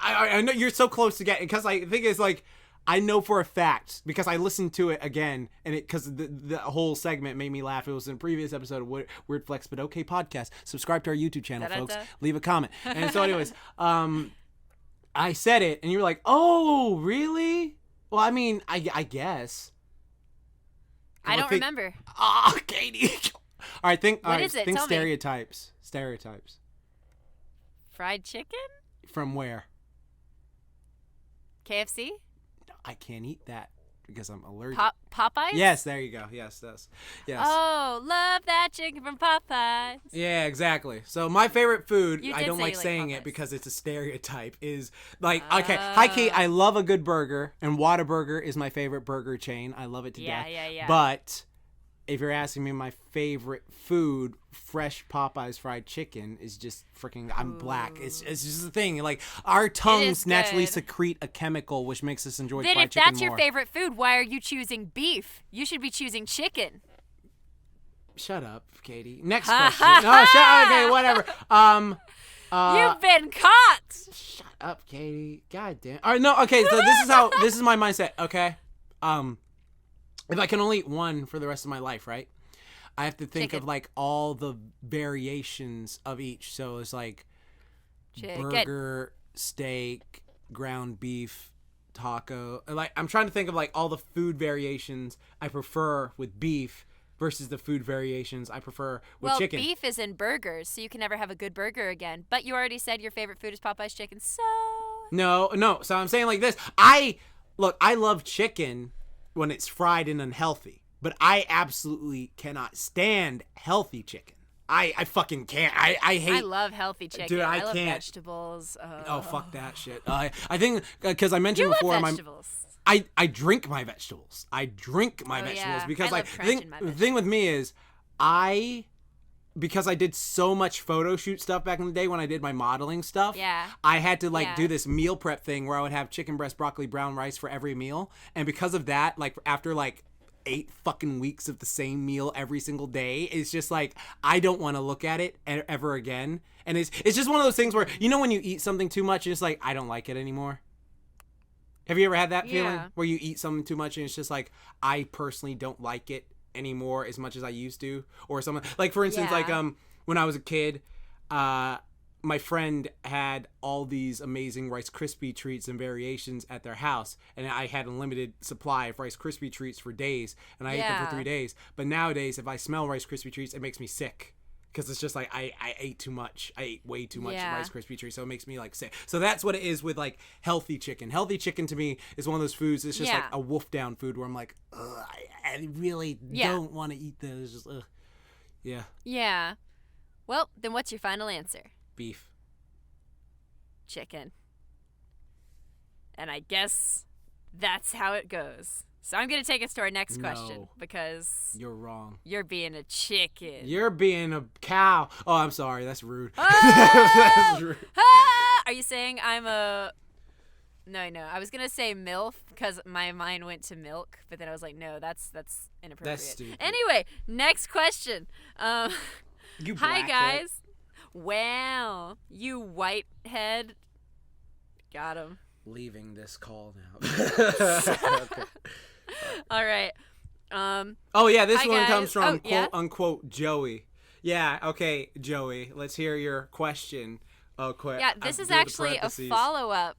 I know you're so close to getting, because I think it's like, I know for a fact, because I listened to it again, and because the whole segment made me laugh. It was in a previous episode of Weird Flex, but okay podcast. Subscribe to our YouTube channel, folks. Leave a comment. And so anyways, I said it, and you were like, oh, really? Well, I mean, I guess. I don't remember. Ah, Katie. All right, think Tell stereotypes. Me. Stereotypes. Fried chicken? From where? KFC? No, I can't eat that. because I'm allergic. Popeyes? Yes, there you go. Yes. Oh, love that chicken from Popeyes. Yeah, exactly. So my favorite food, You I did don't say like you like saying Popeyes. it because it's a stereotype, is like, okay, hi Kate, I love a good burger, and Whataburger is my favorite burger chain. I love it to death. Yeah. But if you're asking me my favorite food, fresh Popeyes fried chicken is just freaking, I'm black. It's just a thing. Like, our tongues naturally secrete a chemical which makes us enjoy fried chicken more. Then if that's your favorite food, why are you choosing beef? You should be choosing chicken. Shut up, Katie. Next question. No, okay, whatever. You've been caught. Shut up, Katie. God damn. All right, no, okay, so this is my mindset, okay? If I can only eat one for the rest of my life, right? I have to think of like all the variations of each. So it's like burger, steak, ground beef, taco. Like, I'm trying to think of like all the food variations I prefer with beef versus the food variations I prefer with chicken. Well, beef is in burgers, so you can never have a good burger again. But you already said your favorite food is Popeye's chicken, so... No. So I'm saying like this. I love chicken when it's fried and unhealthy, but I absolutely cannot stand healthy chicken. I fucking can't. I hate. I love healthy chicken. Dude, I love can't. Vegetables. Oh, fuck that shit. I think because I mentioned you before, love vegetables. I drink my vegetables. Yeah. Because I love crunching my the thing with me is because I did so much photo shoot stuff back in the day when I did my modeling stuff. Yeah. I had to do this meal prep thing where I would have chicken breast, broccoli, brown rice for every meal, and because of that, like after 8 fucking weeks of the same meal every single day, it's just like I don't want to look at it ever again. And it's just one of those things where, you know, when you eat something too much, it's like I don't like it anymore. Have you ever had that feeling where you eat something too much and it's just like I personally don't like it anymore as much as I used to? Or something like, for instance, when I was a kid, my friend had all these amazing Rice Krispie treats and variations at their house, and I had a limited supply of Rice Krispie treats for days, and I ate them for 3 days. But nowadays, if I smell Rice Krispie treats, it makes me sick. Because it's just like I ate too much. I ate way too much Rice Krispie treats, so it makes me sick. So that's what it is with healthy chicken. Healthy chicken to me is one of those foods. It's just like a wolf down food where I'm like, ugh, I really don't want to eat those. Just ugh. Yeah. Yeah. Well, then what's your final answer? Beef. Chicken. And I guess that's how it goes. So I'm going to take us to our next question because... You're wrong. You're being a chicken. You're being a cow. Oh, I'm sorry. That's rude. Oh! That's rude. Ah! Are you saying I'm a... No. I was going to say MILF because my mind went to milk, but then I was like, no, that's inappropriate. That's stupid. Anyway, next question. You Hi, guys. Wow. You whitehead. Got him. Leaving this call now. Okay. All right. This one comes from quote unquote Joey. Yeah, okay, Joey. Let's hear your question. Oh, quick. Yeah, this is actually a follow-up.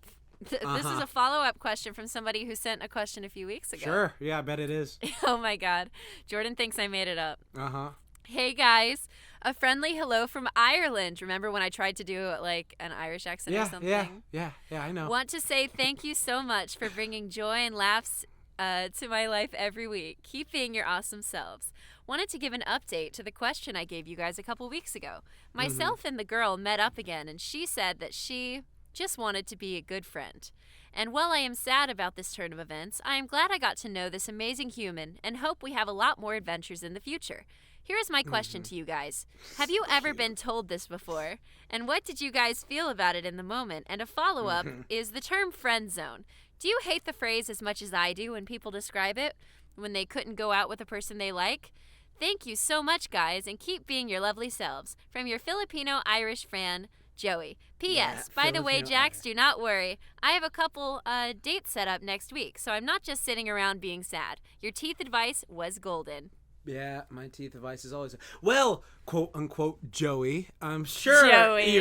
This is a follow-up question from somebody who sent a question a few weeks ago. Sure. Yeah, I bet it is. Oh my God. Jordan thinks I made it up. Uh-huh. Hey guys, a friendly hello from Ireland. Remember when I tried to do an Irish accent or something? Yeah, I know. Want to say thank you so much for bringing joy and laughs to my life every week. Keep being your awesome selves. Wanted to give an update to the question I gave you guys a couple weeks ago. Myself and the girl met up again, and she said that she just wanted to be a good friend. And while I am sad about this turn of events, I am glad I got to know this amazing human and hope we have a lot more adventures in the future. Here is my question to you guys. Have you ever been told this before? And what did you guys feel about it in the moment? And a follow-up is the term friendzone. Do you hate the phrase as much as I do when people describe it? When they couldn't go out with a person they like? Thank you so much, guys, and keep being your lovely selves. From your Filipino-Irish fan, Joey. P.S. By the way, Jax, do not worry. I have a couple dates set up next week, so I'm not just sitting around being sad. Your teeth advice was golden. Yeah, my teeth advice is always well, quote unquote, Joey. I'm sure. Joey.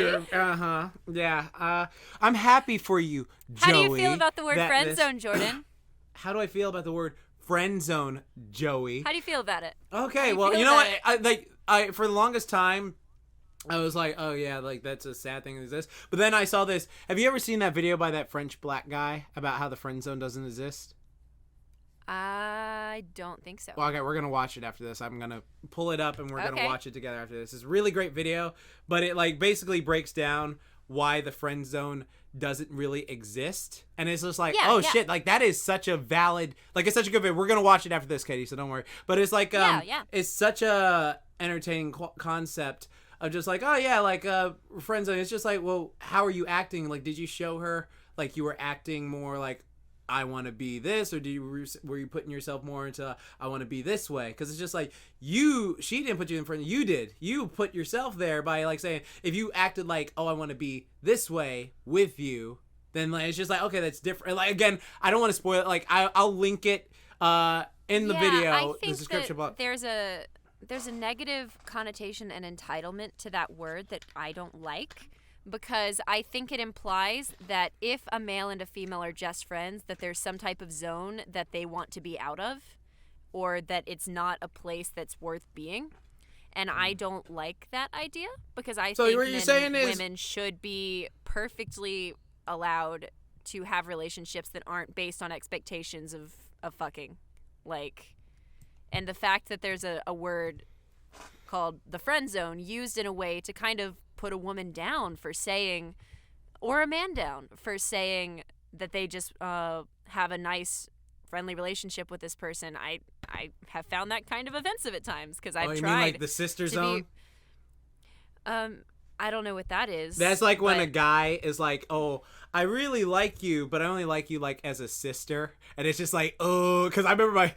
Yeah. I'm happy for you, Joey. How do you feel about the word friendzone, Jordan? How do I feel about the word friendzone, Joey? How do you feel about it? Okay, well, you know what? I for the longest time, I was like, oh yeah, that's a sad thing to exist. But then I saw this. Have you ever seen that video by that French black guy about how the friend zone doesn't exist? I don't think so. Well, okay, we're gonna watch it after this. I'm gonna pull it up and we're gonna watch it together after this. It's a really great video, but it like basically breaks down why the friend zone doesn't really exist, and it's just like, shit, like that is such a valid, like it's such a good video. We're gonna watch it after this, Katie, so don't worry. But it's like, it's such a entertaining concept of just like, friend zone. It's just like, well, how are you acting? Like, did you show her like you were acting more like, I want to be this, or were you putting yourself more into I want to be this way? Because it's just like she didn't put you in front, you did. You put yourself there by like saying, if you acted like, oh, I want to be this way with you, then like it's just like, okay, that's different. Like again, I don't want to spoil it. Like I'll link it in the video, I think the description box. There's a negative connotation and entitlement to that word that I don't like. Because I think it implies that if a male and a female are just friends, that there's some type of zone that they want to be out of, or that it's not a place that's worth being. And I don't like that idea, because I think women should be perfectly allowed to have relationships that aren't based on expectations of fucking. Like, and the fact that there's a word called the friend zone used in a way to kind of put a woman down for saying, or a man down for saying that they just have a nice, friendly relationship with this person. I have found that kind of offensive at times, because I've tried. Mean like the sister zone? I don't know what that is. That's like when a guy is like, oh, I really like you, but I only like you like as a sister. And it's just like, oh, because I remember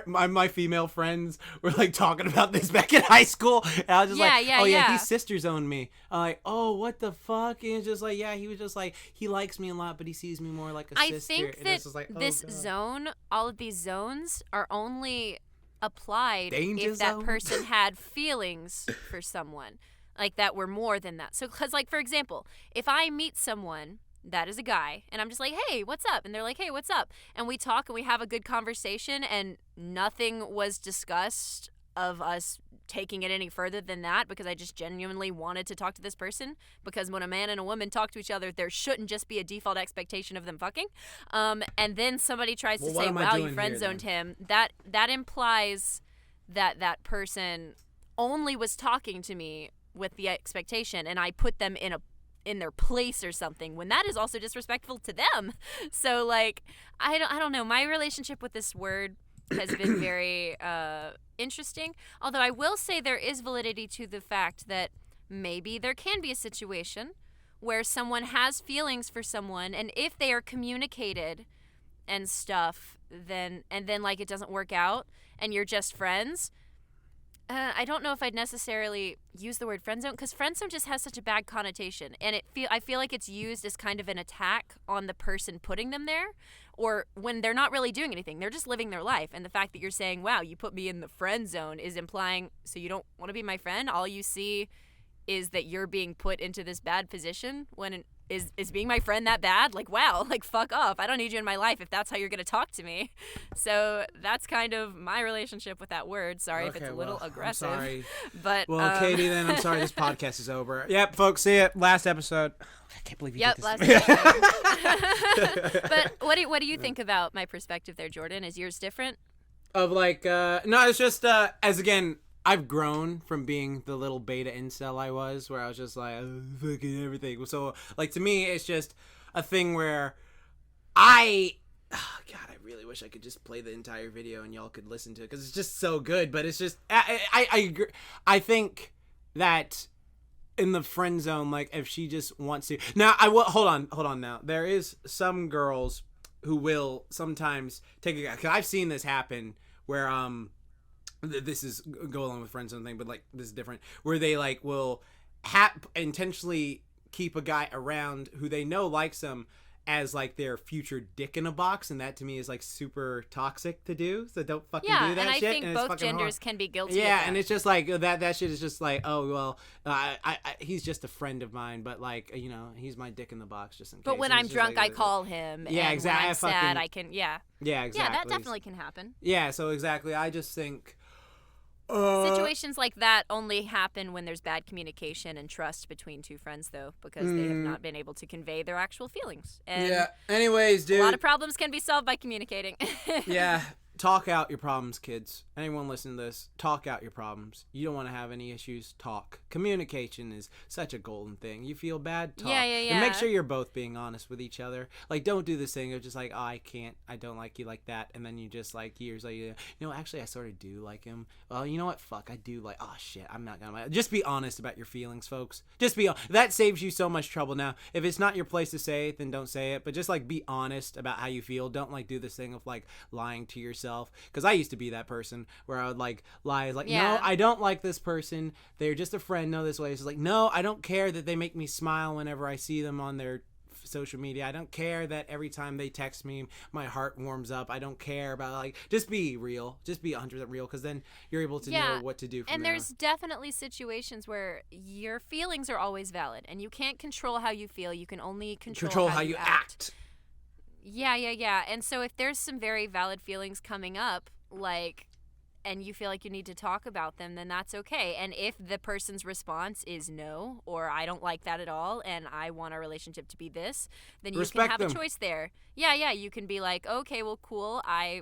my female friends were like talking about this back in high school. And I was just he sister zoned me. I'm like, oh, what the fuck? And it's just like, he was just like, he likes me a lot, but he sees me more like a sister. I think that this zone, all of these zones are only applied if that person had feelings for someone. Like, that were more than that. So, because, like, for example, if I meet someone that is a guy, and I'm just like, hey, what's up? And they're like, hey, what's up? And we talk, and we have a good conversation, and nothing was discussed of us taking it any further than that, because I just genuinely wanted to talk to this person. Because when a man and a woman talk to each other, there shouldn't just be a default expectation of them fucking. And then somebody tries to say, wow, you friend-zoned him. That implies that that person only was talking to me with the expectation, and I put them in their place or something, when that is also disrespectful to them. So like, I don't know. My relationship with this word has been very interesting. Although I will say there is validity to the fact that maybe there can be a situation where someone has feelings for someone, and if they are communicated and stuff, then like it doesn't work out and you're just friends. I don't know if I'd necessarily use the word friendzone, because friendzone just has such a bad connotation, and I feel like it's used as kind of an attack on the person putting them there, or when they're not really doing anything, they're just living their life. And the fact that you're saying, wow, you put me in the friend zone, is implying, so you don't want to be my friend? All you see is that you're being put into this bad position, when is being my friend that bad? Like, wow, like, fuck off. I don't need you in my life if that's how you're going to talk to me. So that's kind of my relationship with that word. Sorry if it's a little aggressive. I'm sorry. But, Katie, then I'm sorry this podcast is over. Yep, folks, see it. Last episode. I can't believe you did this. Last episode. But what do you think about my perspective there, Jordan? Is yours different? Of like, no, it's just, as again, I've grown from being the little beta incel I was, where I was just like, fucking everything. So, like, to me, it's just a thing where God, I really wish I could just play the entire video and y'all could listen to it, because it's just so good. But it's just, I think that in the friend zone, like, if she just wants to, now, hold on now. There is some girls who will sometimes take a guy, because I've seen this happen, where, this is go along with friend zone thing, but like this is different, where they like will intentionally keep a guy around who they know likes them as like their future dick in a box, and that to me is like super toxic to do. So don't fucking do that shit. Yeah, and I think and both genders can be guilty. Yeah, of that. And it's just like that shit is just like, oh well, he's just a friend of mine, but like, you know, he's my dick in the box just in case. But when I'm drunk, like, I call him. Yeah, and exactly. When I'm sad, I can. Yeah. Yeah, exactly. Yeah, that definitely can happen. Yeah, so exactly. I just think, Situations like that only happen when there's bad communication and trust between two friends, though, because they have not been able to convey their actual feelings. And yeah. Anyways, dude. A lot of problems can be solved by communicating. Yeah. Talk out your problems, kids. Anyone listening to this, talk out your problems. You don't want to have any issues, talk. Communication is such a golden thing. You feel bad, talk. Yeah. And make sure you're both being honest with each other. Like, don't do this thing of just like, oh, I don't like you like that. And then you just like, years later, actually, I sort of do like him. Well, you know what? Fuck, I do like, oh shit, I'm not gonna. Just be honest about your feelings, folks. Just be, that saves you so much trouble now. If it's not your place to say it, then don't say it. But just like, be honest about how you feel. Don't like do this thing of like lying to yourself. Because I used to be that person where I would like lie, like, no, I don't like this person, they're just a friend, no, this way. It's like, no, I don't care that they make me smile whenever I see them on their social media. I don't care that every time they text me my heart warms up. I don't care about, like, just be real, just be 100% real, because then you're able to know what to do from and there. There's definitely situations where your feelings are always valid and you can't control how you feel. You can only control how you act. Yeah. And so if there's some very valid feelings coming up, like, and you feel like you need to talk about them, then that's okay. And if the person's response is no, or I don't like that at all, and I want our relationship to be this, then you can have a choice there. Yeah. You can be like, okay, well, cool. I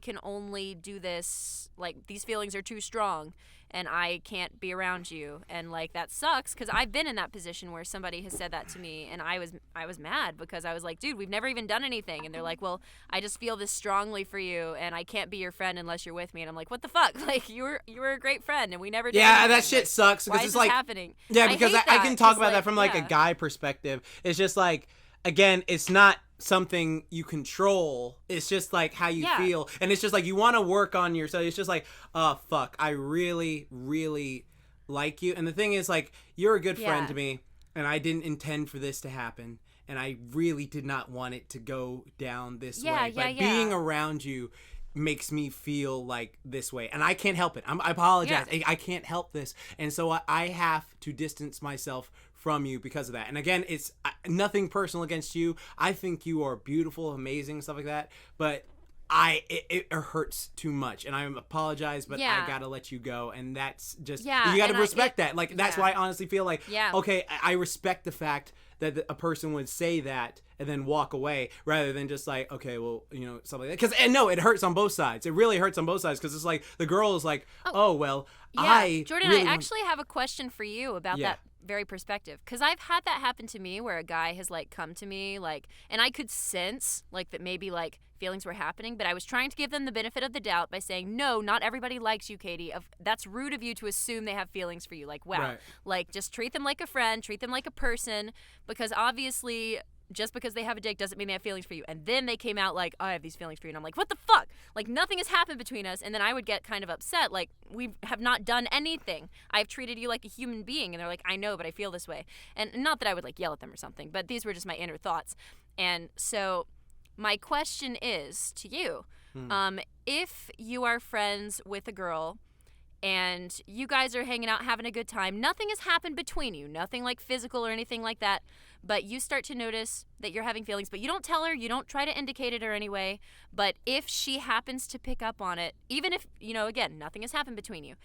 can only do this, like, these feelings are too strong and I can't be around you, and like, that sucks, because I've been in that position where somebody has said that to me and I was mad, because I was like, dude, we've never even done anything, and they're like, well, I just feel this strongly for you and I can't be your friend unless you're with me. And I'm like, what the fuck? Like, you were a great friend and we never did anything. That shit sucks, because why it's is this like happening? Yeah, because I can talk about that from like a guy perspective. It's just like, again, it's not something you control. It's just like how you feel, and it's just like you want to work on yourself. It's just like, oh fuck, I really, really like you, and the thing is, like, you're a good friend to me, and I didn't intend for this to happen, and I really did not want it to go down this way. But being around you makes me feel like this way, and I can't help it. I apologize. I can't help this, and so I have to distance myself from you because of that. And again, it's nothing personal against you. I think you are beautiful, amazing, stuff like that, but it hurts too much, and I apologize, but I gotta let you go, and that's just you gotta respect that. Like, that's why I honestly feel like, okay, I respect the fact that a person would say that and then walk away, rather than just like, okay, well, something like that. Because, and no, it hurts on both sides. It really hurts on both sides, because it's like, the girl is like, oh well, Jordan, really I actually have a question for you about that very perspective, because I've had that happen to me, where a guy has like come to me, like, and I could sense like that maybe like feelings were happening, but I was trying to give them the benefit of the doubt by saying, no, not everybody likes you, Katy. That's rude of you to assume they have feelings for you. Like, wow, like, just treat them like a friend, treat them like a person, because obviously just because they have a dick doesn't mean they have feelings for you. And then they came out like, oh, I have these feelings for you. And I'm like, what the fuck? Like, nothing has happened between us. And then I would get kind of upset. Like, we have not done anything. I've treated you like a human being. And they're like, I know, but I feel this way. And not that I would like yell at them or something, but these were just my inner thoughts. And so my question is to you, if you are friends with a girl and you guys are hanging out, having a good time, nothing has happened between you, nothing like physical or anything like that, but you start to notice that you're having feelings, but you don't tell her, you don't try to indicate it or anyway, but if she happens to pick up on it, even if, again, nothing has happened between you,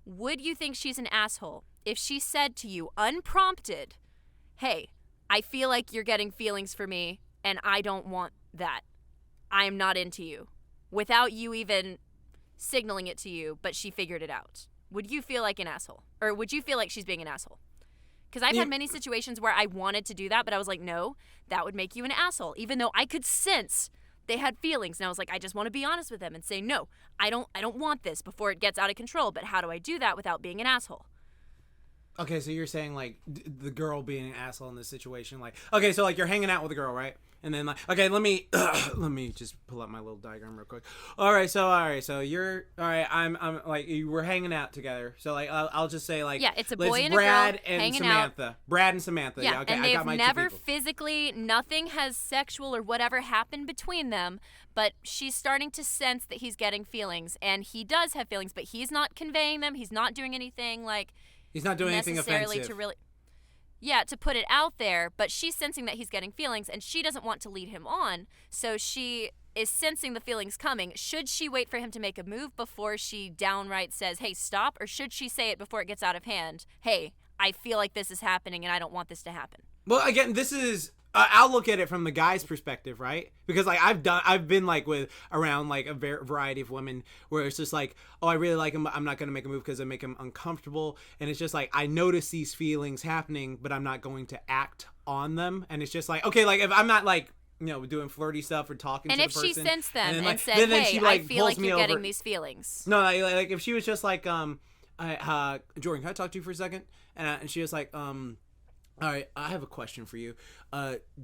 would you think she's an asshole if she said to you, unprompted, hey, I feel like you're getting feelings for me and I don't want that. I am not into you, without you even signaling it to you, but she figured it out? Would you feel like an asshole? Or would you feel like she's being an asshole? Because I've had many situations where I wanted to do that, but I was like, no, that would make you an asshole, even though I could sense they had feelings. And I was like, I just want to be honest with them and say, no, I don't want this before it gets out of control. But how do I do that without being an asshole? Okay, so you're saying, like, the girl being an asshole in this situation, like, okay, so, like, you're hanging out with a girl, right? And then, like, okay, let me just pull up my little diagram real quick. All right, so you're, all right, I'm like, we're hanging out together. So, like, I'll just say, like, it's a boy and a Brad girl and hanging Samantha. out. Brad and Samantha. Yeah, okay, and I got my they've never two people. physically, nothing has sexual or whatever happened between them, but she's starting to sense that he's getting feelings, and he does have feelings, but he's not conveying them. He's not doing anything, like, he's not doing anything offensive. To put it out there, but she's sensing that he's getting feelings, and she doesn't want to lead him on, so she is sensing the feelings coming, should she wait for him to make a move before she downright says, hey, stop? Or should she say it before it gets out of hand? Hey, I feel like this is happening and I don't want this to happen. Well, again, this is... I'll look at it from the guy's perspective, right? Because like I've been like around like a variety of women where it's just like, oh, I really like him, but I'm not gonna make a move because I make him uncomfortable, and it's just like I notice these feelings happening, but I'm not going to act on them, and it's just like, okay, like if I'm not like, you know, doing flirty stuff or talking to the person, and if she sensed them and like, said, then hey, she, like, I feel like you're getting over. these feelings. No, like if she was just like, Jordan, can I talk to you for a second? And she was like, all right, I have a question for you.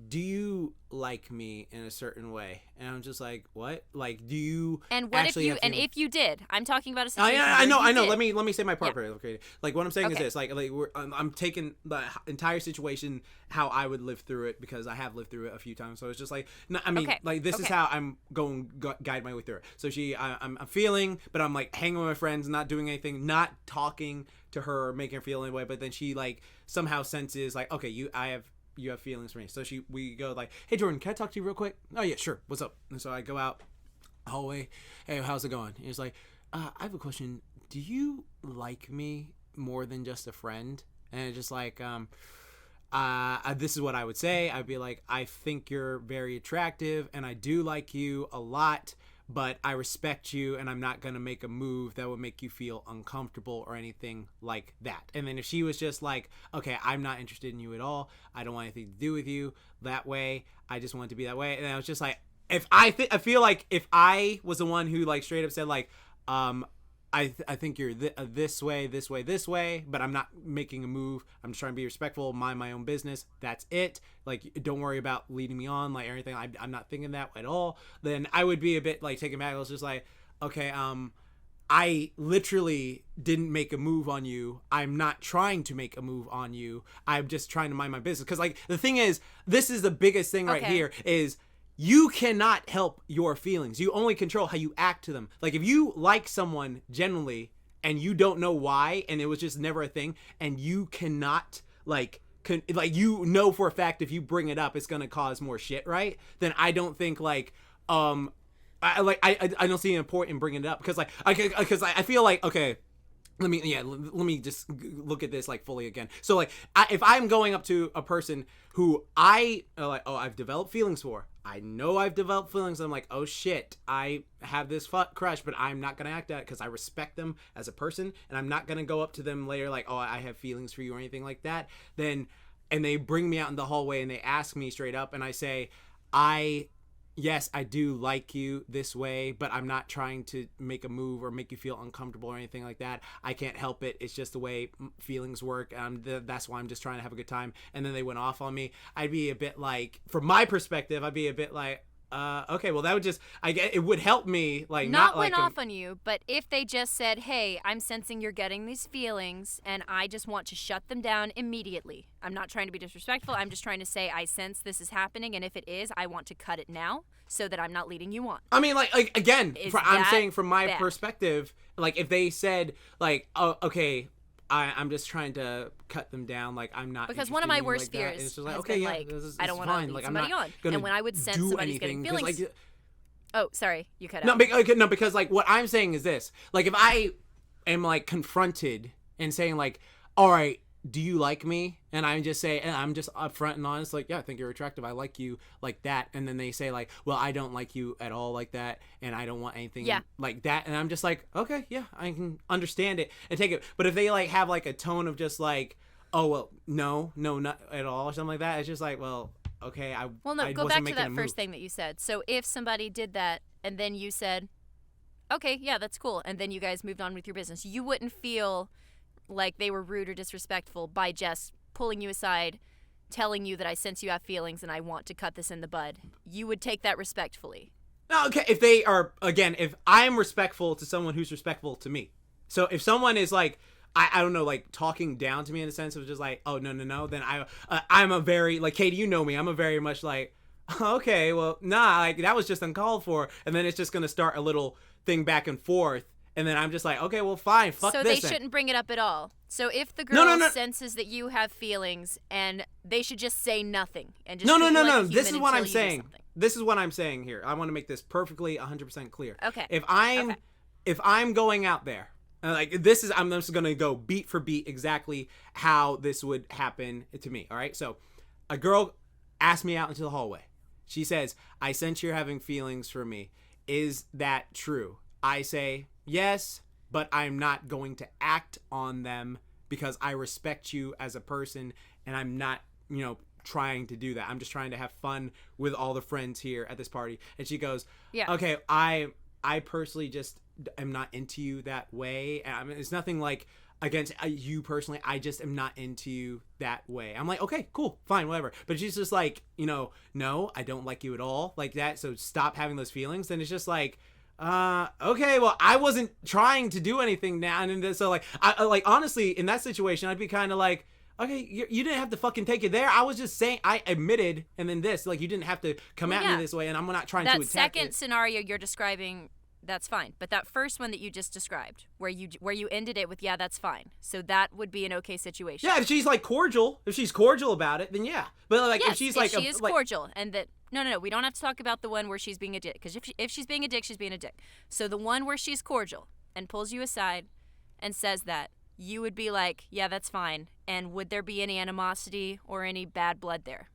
Do you like me in a certain way? And I'm just like, what? Like, do you? And what if you? And if you did, I'm talking about a situation. I know. Did. Let me say my part. Yeah. Okay. Like what I'm saying is this. Like I'm taking the entire situation how I would live through it because I have lived through it a few times. So it's just like, no, I mean, like this is how I'm going guide my way through it. So I'm feeling, but I'm like hanging with my friends, not doing anything, not talking to her or making her feel any way. But then she like somehow senses like, okay, you have feelings for me. So we go like, hey Jordan, can I talk to you real quick? Oh yeah, sure. What's up? And so I go out hallway. Hey, how's it going? And he's like, I have a question. Do you like me more than just a friend? And it's just like, this is what I would say. I'd be like, I think you're very attractive and I do like you a lot, but I respect you and I'm not going to make a move that would make you feel uncomfortable or anything like that. And then if she was just like, okay, I'm not interested in you at all. I don't want anything to do with you that way. I just want it to be that way. And I was just like, I feel like if I was the one who like straight up said like, I think you're this way, but I'm not making a move. I'm just trying to be respectful, mind my own business. That's it. Like, don't worry about leading me on, like, or anything. I'm not thinking that at all. Then I would be a bit, like, taken back. I was just like, okay, I literally didn't make a move on you. I'm not trying to make a move on you. I'm just trying to mind my business. Because, like, the thing is, this is the biggest thing right here is... You cannot help your feelings. You only control how you act to them. Like if you like someone generally and you don't know why and it was just never a thing and you cannot like you know for a fact if you bring it up it's going to cause more shit, right? Then I don't think like I don't see an point in bringing it up because I feel like okay, let me just look at this like fully again. So like if I'm going up to a person who I've developed feelings for, I know I've developed feelings. I'm like, oh shit, I have this crush, but I'm not gonna act out because I respect them as a person, and I'm not gonna go up to them later like, oh, I have feelings for you or anything like that. Then, and they bring me out in the hallway and they ask me straight up, and I say, yes, I do like you this way, but I'm not trying to make a move or make you feel uncomfortable or anything like that. I can't help it. It's just the way feelings work. That's why I'm just trying to have a good time. And then they went off on me. I'd be a bit like, from my perspective, I'd be a bit like, okay, well that would just, it would help me like not went like off on you, but if they just said, hey, I'm sensing you're getting these feelings and I just want to shut them down immediately. I'm not trying to be disrespectful. I'm just trying to say I sense this is happening, and if it is, I want to cut it now so that I'm not leading you on. I mean, like again, I'm saying from my perspective, like if they said like, oh, okay, I'm just trying to cut them down. Like I'm not, because one of my worst like fears is like, has okay, been yeah, like, this is I don't want to lead like, somebody on. And when I would sense somebody's getting feelings, like, oh, sorry, you cut out. No, because like what I'm saying is this: like if I am like confronted and saying like, all right, do you like me? And I just say, and I'm just upfront and honest, like, yeah, I think you're attractive. I like you like that. And then they say like, well, I don't like you at all like that. And I don't want anything like that. And I'm just like, okay, yeah, I can understand it and take it. But if they like have like a tone of just like, oh, well, no, not at all or something like that, it's just like, well, okay, go back to that first thing that you said. So if somebody did that and then you said, okay, yeah, that's cool, and then you guys moved on with your business, you wouldn't feel like they were rude or disrespectful by just pulling you aside, telling you that I sense you have feelings and I want to cut this in the bud. You would take that respectfully. Okay, if they are, again, if I'm respectful to someone who's respectful to me. So if someone is like, I don't know, like talking down to me in the sense of just like, oh, no, then I'm a very, like, Katy, you know me, I'm a very much like, okay, well, nah, like that was just uncalled for. And then it's just going to start a little thing back and forth. And then I'm just like, okay, well, fine, fuck this. So they shouldn't bring it up at all. So if the girl senses that you have feelings, and they should just say nothing and just no. This is what I'm saying. this is what I'm saying here. I want to make this perfectly 100% clear. Okay. If I'm going out there, like this is, I'm just gonna go beat for beat exactly how this would happen to me. All right. So, a girl asked me out into the hallway. She says, "I sense you're having feelings for me. Is that true?" I say, "Yes, but I'm not going to act on them because I respect you as a person, and I'm not, trying to do that. I'm just trying to have fun with all the friends here at this party." And she goes, "Yeah, okay, I personally just am not into you that way. I mean, it's nothing like against you personally. I just am not into you that way." I'm like, "Okay, cool, fine, whatever." But she's just like, "No, I don't like you at all like that. So stop having those feelings." Then it's just like, okay, well, I wasn't trying to do anything now. And then, so I honestly, in that situation, I'd be kind of like, okay, you didn't have to fucking take it there. I was just saying, I admitted, and then this, like, you didn't have to come at me this way, and I'm not trying to attack it. That second scenario you're describing, that's fine. But that first one that you just described, where you ended it with, "Yeah, that's fine," so that would be an okay situation. Yeah, if she's like cordial, if she's cordial about it, then yeah. But like, yes, if she's like, she is cordial, and that no, we don't have to talk about the one where she's being a dick, because if she's being a dick, she's being a dick. So the one where she's cordial and pulls you aside and says that, you would be like, "Yeah, that's fine." And would there be any animosity or any bad blood there?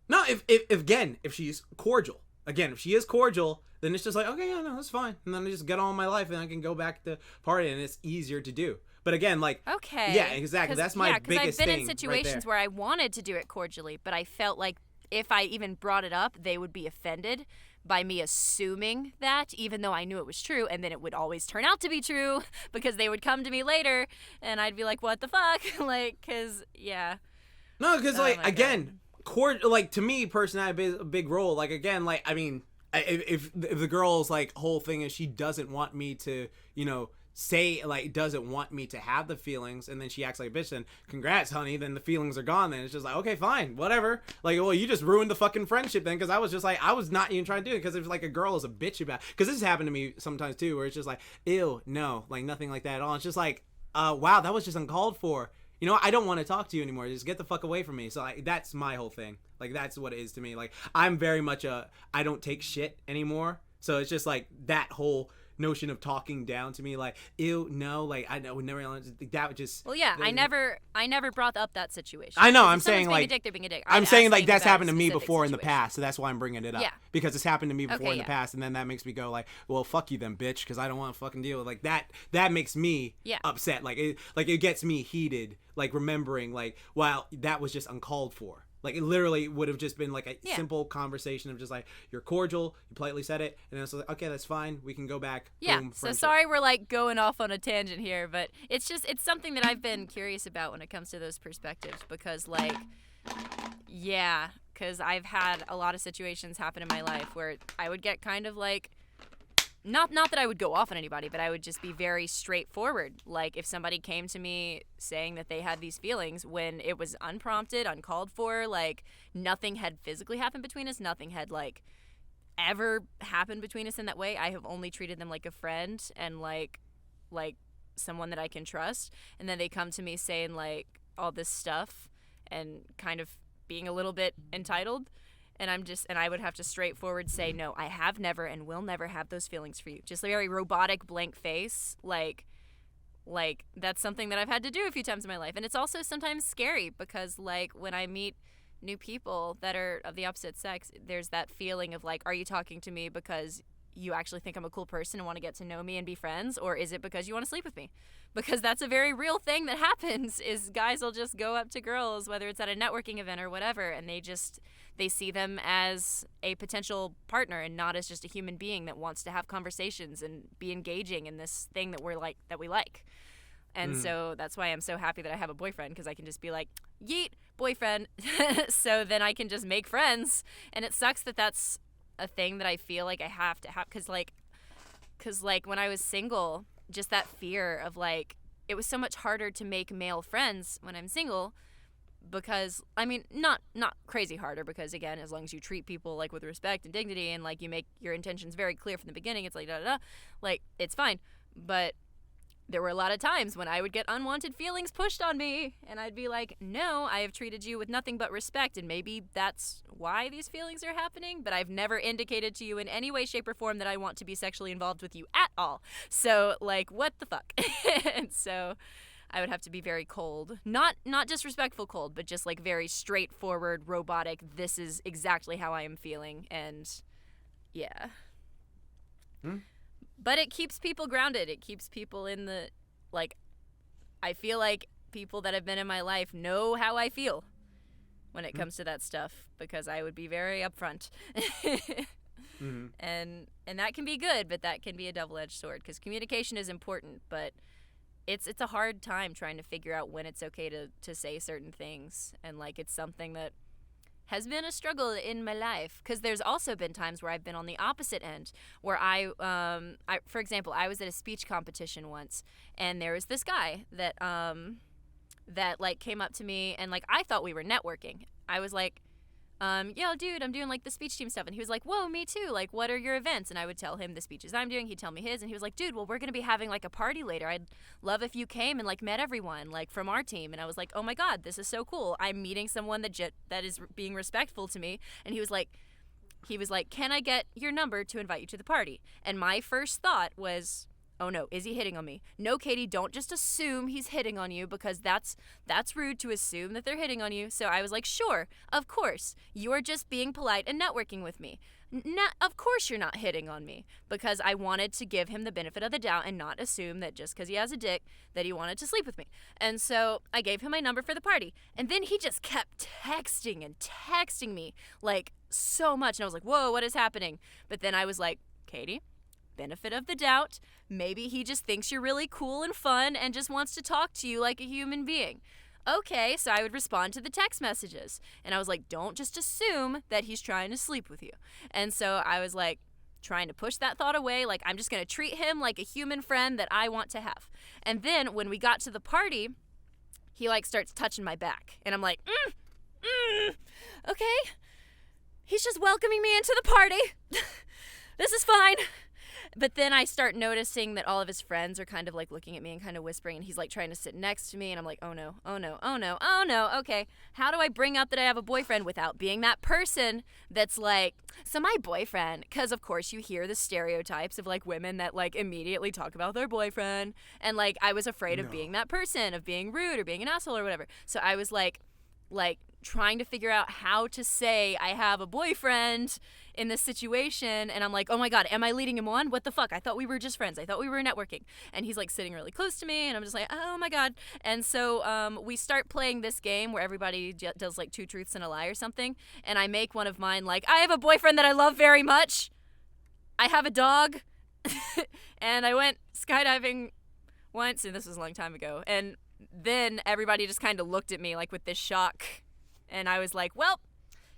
No, if she's cordial. Again, if she is cordial, then it's just like, okay, yeah, no, that's fine. And then I just get on with my life and I can go back to party and it's easier to do. But again, like, okay. Yeah, exactly. That's my biggest thing. Because I've been in situations where I wanted to do it cordially, but I felt like if I even brought it up, they would be offended by me assuming that, even though I knew it was true, and then it would always turn out to be true because they would come to me later and I'd be like, "What the fuck?" Like, because, yeah. No, because, again, like, to me, personally, I have a big role. Like, again, like, I mean, if the girl's, like, whole thing is she doesn't want me to, say, like, doesn't want me to have the feelings, and then she acts like a bitch, then congrats, honey, then the feelings are gone. Then it's just like, okay, fine, whatever. Like, well, you just ruined the fucking friendship then, because I was just like, I was not even trying to do it, because if like a girl is a bitch about, because this has happened to me sometimes too, where it's just like, ew, no, like nothing like that at all. It's just like, wow, that was just uncalled for. I don't want to talk to you anymore. Just get the fuck away from me. So that's my whole thing. Like, that's what it is to me. Like, I'm very much I don't take shit anymore. So it's just like that whole notion of talking down to me, like, ew, no, like, I would never, that would just. Well, yeah, I never brought up that situation. I know, I'm saying, like, they're being a dick. I'm saying, like, that's happened to me before in the past, so that's why I'm bringing it up. Yeah. Because it's happened to me before in the past, and then that makes me go, like, well, fuck you then, bitch, because I don't want to fucking deal with, like, that makes me upset. Like, it gets me heated, like, remembering, like, wow, that was just uncalled for. Like, it literally would have just been, like, a simple conversation of just, like, you're cordial, you politely said it, and then it's like, okay, that's fine, we can go back. Yeah, boom, so friendship. Sorry we're, like, going off on a tangent here, but it's something that I've been curious about when it comes to those perspectives, because, like, yeah, because I've had a lot of situations happen in my life where I would get kind of, like, not that I would go off on anybody, but I would just be very straightforward. Like, if somebody came to me saying that they had these feelings when it was unprompted, uncalled for, like, nothing had physically happened between us, nothing had, like, ever happened between us in that way. I have only treated them like a friend and, like someone that I can trust. And then they come to me saying, like, all this stuff and kind of being a little bit entitled. And I would have to straightforward say, "No, I have never and will never have those feelings for you." Just a very robotic, blank face. Like that's something that I've had to do a few times in my life. And it's also sometimes scary because, like, when I meet new people that are of the opposite sex, there's that feeling of, like, are you talking to me because you actually think I'm a cool person and want to get to know me and be friends? Or is it because you want to sleep with me? Because that's a very real thing that happens, is guys will just go up to girls, whether it's at a networking event or whatever, and they see them as a potential partner and not as just a human being that wants to have conversations and be engaging in this thing that we like. And so that's why I'm so happy that I have a boyfriend, because I can just be like, yeet, boyfriend. So then I can just make friends. And it sucks that that's a thing that I feel like I have to have, because when I was single, just that fear of, like, it was so much harder to make male friends when I'm single, because, I mean, not crazy harder, because, again, as long as you treat people, like, with respect and dignity, and, like, you make your intentions very clear from the beginning, it's like, like, it's fine. But there were a lot of times when I would get unwanted feelings pushed on me, and I'd be like, no, I have treated you with nothing but respect, and maybe that's why these feelings are happening, but I've never indicated to you in any way, shape, or form that I want to be sexually involved with you at all. So, like, what the fuck? And so I would have to be very cold. Not disrespectful cold, but just, like, very straightforward, robotic, this is exactly how I am feeling, and yeah. But it keeps people grounded. It keeps people in the, like, I feel like people that have been in my life know how I feel when it comes to that stuff, because I would be very upfront. And that can be good, but that can be a double-edged sword, because communication is important, but it's a hard time trying to figure out when it's okay to say certain things, and, like, it's something that has been a struggle in my life, because there's also been times where I've been on the opposite end, where I for example, I was at a speech competition once, and there was this guy that like came up to me, and, like, I thought we were networking. I was like, yo, dude, I'm doing, like, the speech team stuff. And he was like, whoa, me too. Like, what are your events? And I would tell him the speeches I'm doing. He'd tell me his. And he was like, dude, well, we're going to be having, like, a party later. I'd love if you came and, like, met everyone, like, from our team. And I was like, oh, my God, this is so cool. I'm meeting someone that is being respectful to me. And he was like, can I get your number to invite you to the party? And my first thought was, oh no, is he hitting on me? No, Katie, don't just assume he's hitting on you, because that's rude to assume that they're hitting on you. So I was like, sure, of course. You are just being polite and networking with me. Of course you're not hitting on me, because I wanted to give him the benefit of the doubt and not assume that just because he has a dick that he wanted to sleep with me. And so I gave him my number for the party. And then he just kept texting me, like, so much. And I was like, whoa, what is happening? But then I was like, Katie, benefit of the doubt. Maybe he just thinks you're really cool and fun and just wants to talk to you like a human being. Okay, so I would respond to the text messages. And I was like, don't just assume that he's trying to sleep with you. And so I was like, trying to push that thought away. Like, I'm just going to treat him like a human friend that I want to have. And then when we got to the party, he, like, starts touching my back. And I'm like, okay. He's just welcoming me into the party. This is fine. But then I start noticing that all of his friends are kind of, like, looking at me and kind of whispering, and he's, like, trying to sit next to me, and I'm like, oh no, okay, how do I bring up that I have a boyfriend without being that person that's like, so my boyfriend, because, of course, you hear the stereotypes of, like, women that, like, immediately talk about their boyfriend, and, like, I was afraid of being that person, of being rude or being an asshole or whatever, so I was, like, trying to figure out how to say I have a boyfriend in this situation, and I'm like, oh my God, am I leading him on? What the fuck? I thought we were just friends. I thought we were networking. And he's, like, sitting really close to me, and I'm just like, oh my God. And so we start playing this game where everybody does, like, 2 truths and a lie or something, and I make one of mine, like, I have a boyfriend that I love very much. I have a dog. And I went skydiving once, and this was a long time ago, and then everybody just kind of looked at me, like, with this shock. And I was like, well,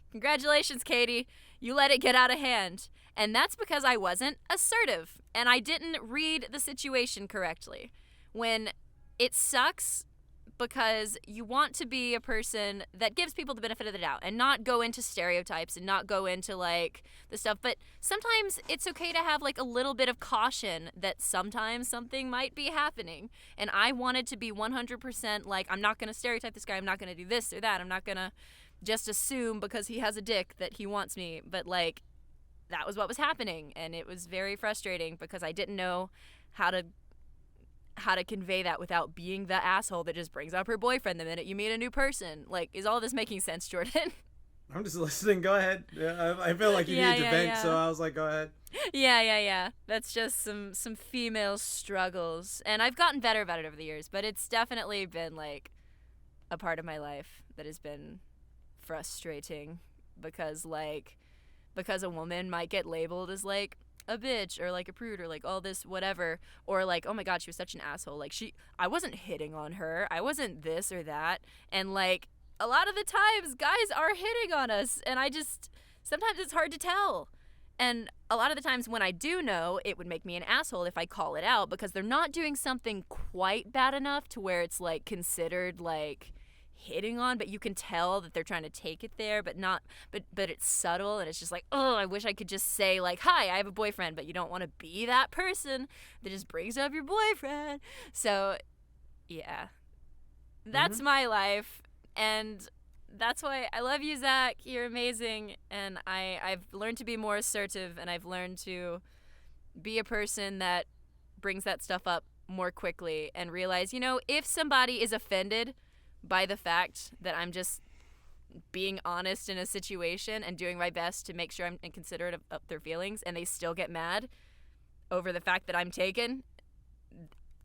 congratulations, Katie. You let it get out of hand. And that's because I wasn't assertive. And I didn't read the situation correctly. When it sucks because you want to be a person that gives people the benefit of the doubt and not go into stereotypes and not go into, like, the stuff. But sometimes it's okay to have, like, a little bit of caution that sometimes something might be happening. And I wanted to be 100% like, I'm not going to stereotype this guy. I'm not going to do this or that. I'm not going to just assume because he has a dick that he wants me. But, like, that was what was happening. And it was very frustrating because I didn't know how to convey that without being the asshole that just brings up her boyfriend the minute you meet a new person. Like, is all this making sense, Jordan? I'm just listening. Go ahead. Yeah, I feel like you need to vent, so I was like, go ahead. Yeah. That's just some female struggles. And I've gotten better about it over the years, but it's definitely been, like, a part of my life that has been frustrating because a woman might get labeled as, like, a bitch or, like, a prude or, like, all this whatever, or, like, oh my God, she was such an asshole, like, I wasn't hitting on her, I wasn't this or that, and, like, a lot of the times guys are hitting on us, and sometimes it's hard to tell, and a lot of the times when I do know, it would make me an asshole if I call it out, because they're not doing something quite bad enough to where it's, like, considered, like, hitting on, but you can tell that they're trying to take it there, but it's subtle, and it's just like, oh, I wish I could just say like, hi, I have a boyfriend, but you don't want to be that person that just brings up your boyfriend. So yeah, that's my life, and that's why I love you, Zach. You're amazing, and I've learned to be more assertive, and I've learned to be a person that brings that stuff up more quickly and realize, if somebody is offended by the fact that I'm just being honest in a situation and doing my best to make sure I'm considerate of their feelings, and they still get mad over the fact that I'm taken,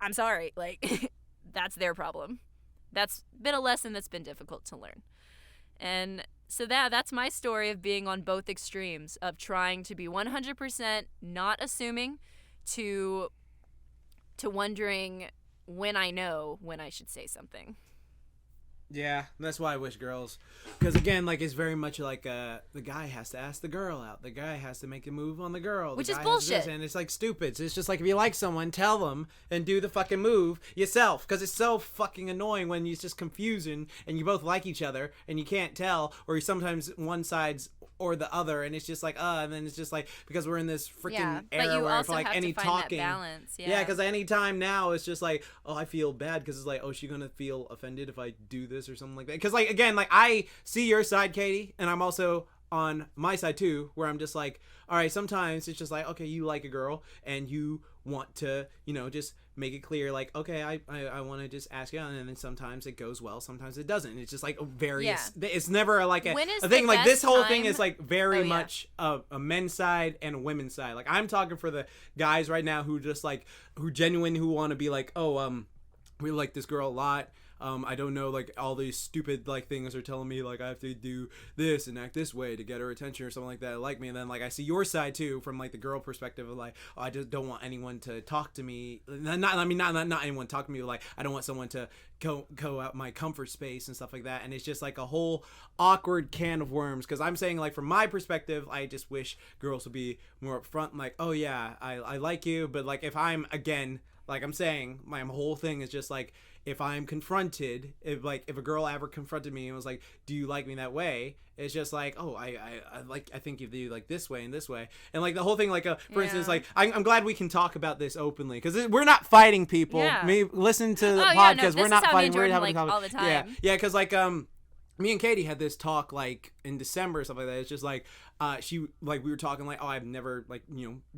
I'm sorry. Like, that's their problem. That's been a lesson that's been difficult to learn. And so that's my story of being on both extremes, of trying to be 100% not assuming to wondering when I know when I should say something. Yeah, that's why I wish girls, because again, like, it's very much like the guy has to ask the girl out, the guy has to make a move on the girl, which is bullshit, and it's like stupid. So it's just like, if you like someone, tell them and do the fucking move yourself, because it's so fucking annoying when it's just confusing and you both like each other and you can't tell, or sometimes one side's or the other, and it's just like and then it's just like, because we're in this freaking era where if like any talking balance, because any time now it's just like, oh, I feel bad because it's like, oh, is she gonna feel offended if I do this or something like that? Because like, again, like, I see your side, Katie, and I'm also on my side too, where I'm just like, all right, sometimes it's just like, okay, you like a girl and you want to, just make it clear, like, okay, I want to just ask you out, and then sometimes it goes well, sometimes it doesn't. It's just like various, it's never like a thing. Like, this whole thing is like very much a men's side and a women's side. Like, I'm talking for the guys right now who just like, who want to be like, oh, we like this girl a lot. I don't know, like, all these stupid, like, things are telling me, like, I have to do this and act this way to get her attention or something like that, like me. And then, like, I see your side, too, from, like, the girl perspective of, like, oh, I just don't want anyone to talk to me. Not anyone talk to me, but, like, I don't want someone to go out my comfort space and stuff like that. And it's just, like, a whole awkward can of worms. Because I'm saying, like, from my perspective, I just wish girls would be more upfront, like, oh, yeah, I like you. But, like, if I'm, again, like I'm saying, my whole thing is just, like, if I'm confronted, if a girl ever confronted me and was like, do you like me that way? It's just like, oh, I think you do, like, this way and this way. And, like, the whole thing, like, for instance, like, I'm glad we can talk about this openly, because we're not fighting people. Yeah. Listen to the podcast. We're not fighting. We're having all the time. Yeah, because, like, me and Katie had this talk, like, in December or something like that. It's just like, we were talking, like, oh, I've never, like,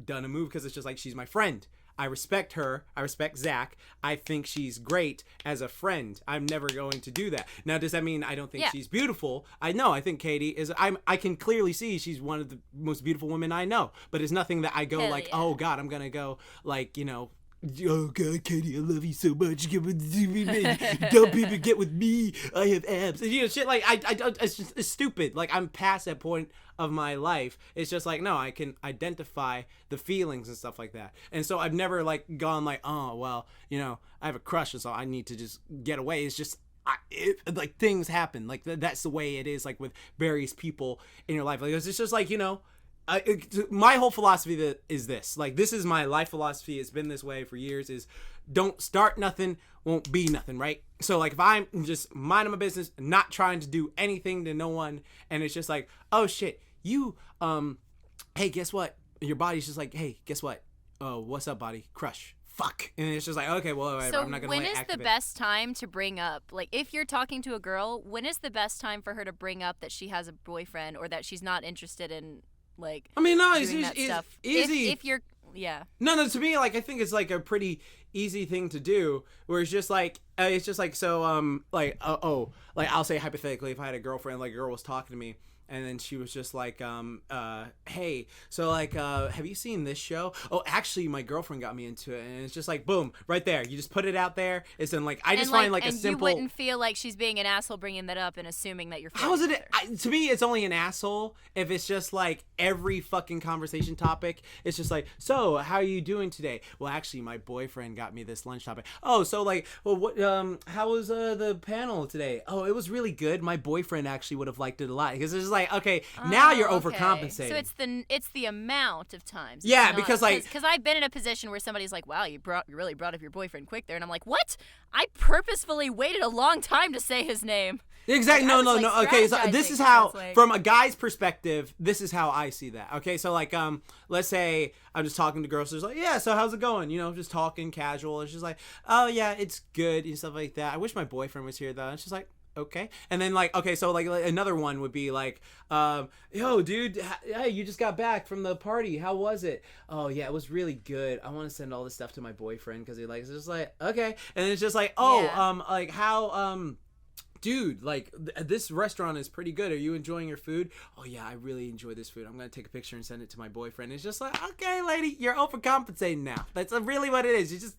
done a move, because it's just like, she's my friend. I respect her. I respect Zach. I think she's great as a friend. I'm never going to do that. Now, does that mean I don't think she's beautiful? I think Katie is. I can clearly see she's one of the most beautiful women I know. But it's nothing that I go oh God, I'm gonna go, like, oh God, Katie, I love you so much. Don't people get with me? I have abs. And, shit like it's stupid. Like, I'm past that point of my life. It's just like, no, I can identify the feelings and stuff like that. And so I've never, like, gone like, oh well, I have a crush, and so I need to just get away. It's just like, things happen. Like, that's the way it is. Like, with various people in your life. Like, it's just like, my whole philosophy is this. Like, this is my life philosophy. It's been this way for years. Is don't start nothing, won't be nothing, right? So, like, if I'm just minding my business, not trying to do anything to no one, and it's just like, oh shit, you, hey, guess what? Your body's just like, hey, guess what? Oh, what's up, body? Crush. Fuck. And it's just like, okay, well, whatever. I'm not gonna when is the best time to bring up, like, if you're talking to a girl, when is the best time for her to bring up that she has a boyfriend, or that she's not interested in, like, I mean, no, it's easy. If you're, No, to me, like, I think it's, like, a pretty easy thing to do, where it's just like, so, like, like, I'll say hypothetically, if I had a girlfriend, like, a girl was talking to me, and then she was just like, hey, so, like, have you seen this show? Oh, actually, my girlfriend got me into it. And it's just like, boom, right there. You just put it out there. It's then, like, I just find, like, a simple... And you wouldn't feel like she's being an asshole bringing that up and assuming that you're... How is it... to me, it's only an asshole if it's just, like, every fucking conversation topic. It's just like, so, how are you doing today? Well, actually, my boyfriend got me this lunch topic. Oh, so, like, well, what, how was the panel today? Oh, it was really good. My boyfriend actually would have liked it a lot. Because it's just like, okay, now you're okay. overcompensating. So it's the amount of times. Yeah, because like, because I've been in a position where somebody's like, wow, you really brought up your boyfriend quick there, and I'm like, what? I purposefully waited a long time to say his name. Exactly. No. Okay, so this is how, from a guy's perspective, this is how I see that. Okay, so like, let's say I'm just talking to girls. There's like, yeah, so how's it going? You know, just talking casual. It's just like, oh yeah, it's good and stuff like that. I wish my boyfriend was here though. It's just like, okay. And then like, okay, so like another one would be like, yo, dude, hey, you just got back from the party. How was it? Oh yeah, it was really good. I want to send all this stuff to my boyfriend because he likes it. It's just like, okay. And it's just like, like how, dude, like, this restaurant is pretty good. Are you enjoying your food? Oh, yeah, I really enjoy this food. I'm going to take a picture and send it to my boyfriend. It's just like, okay, lady, you're overcompensating now. That's really what it is. You just,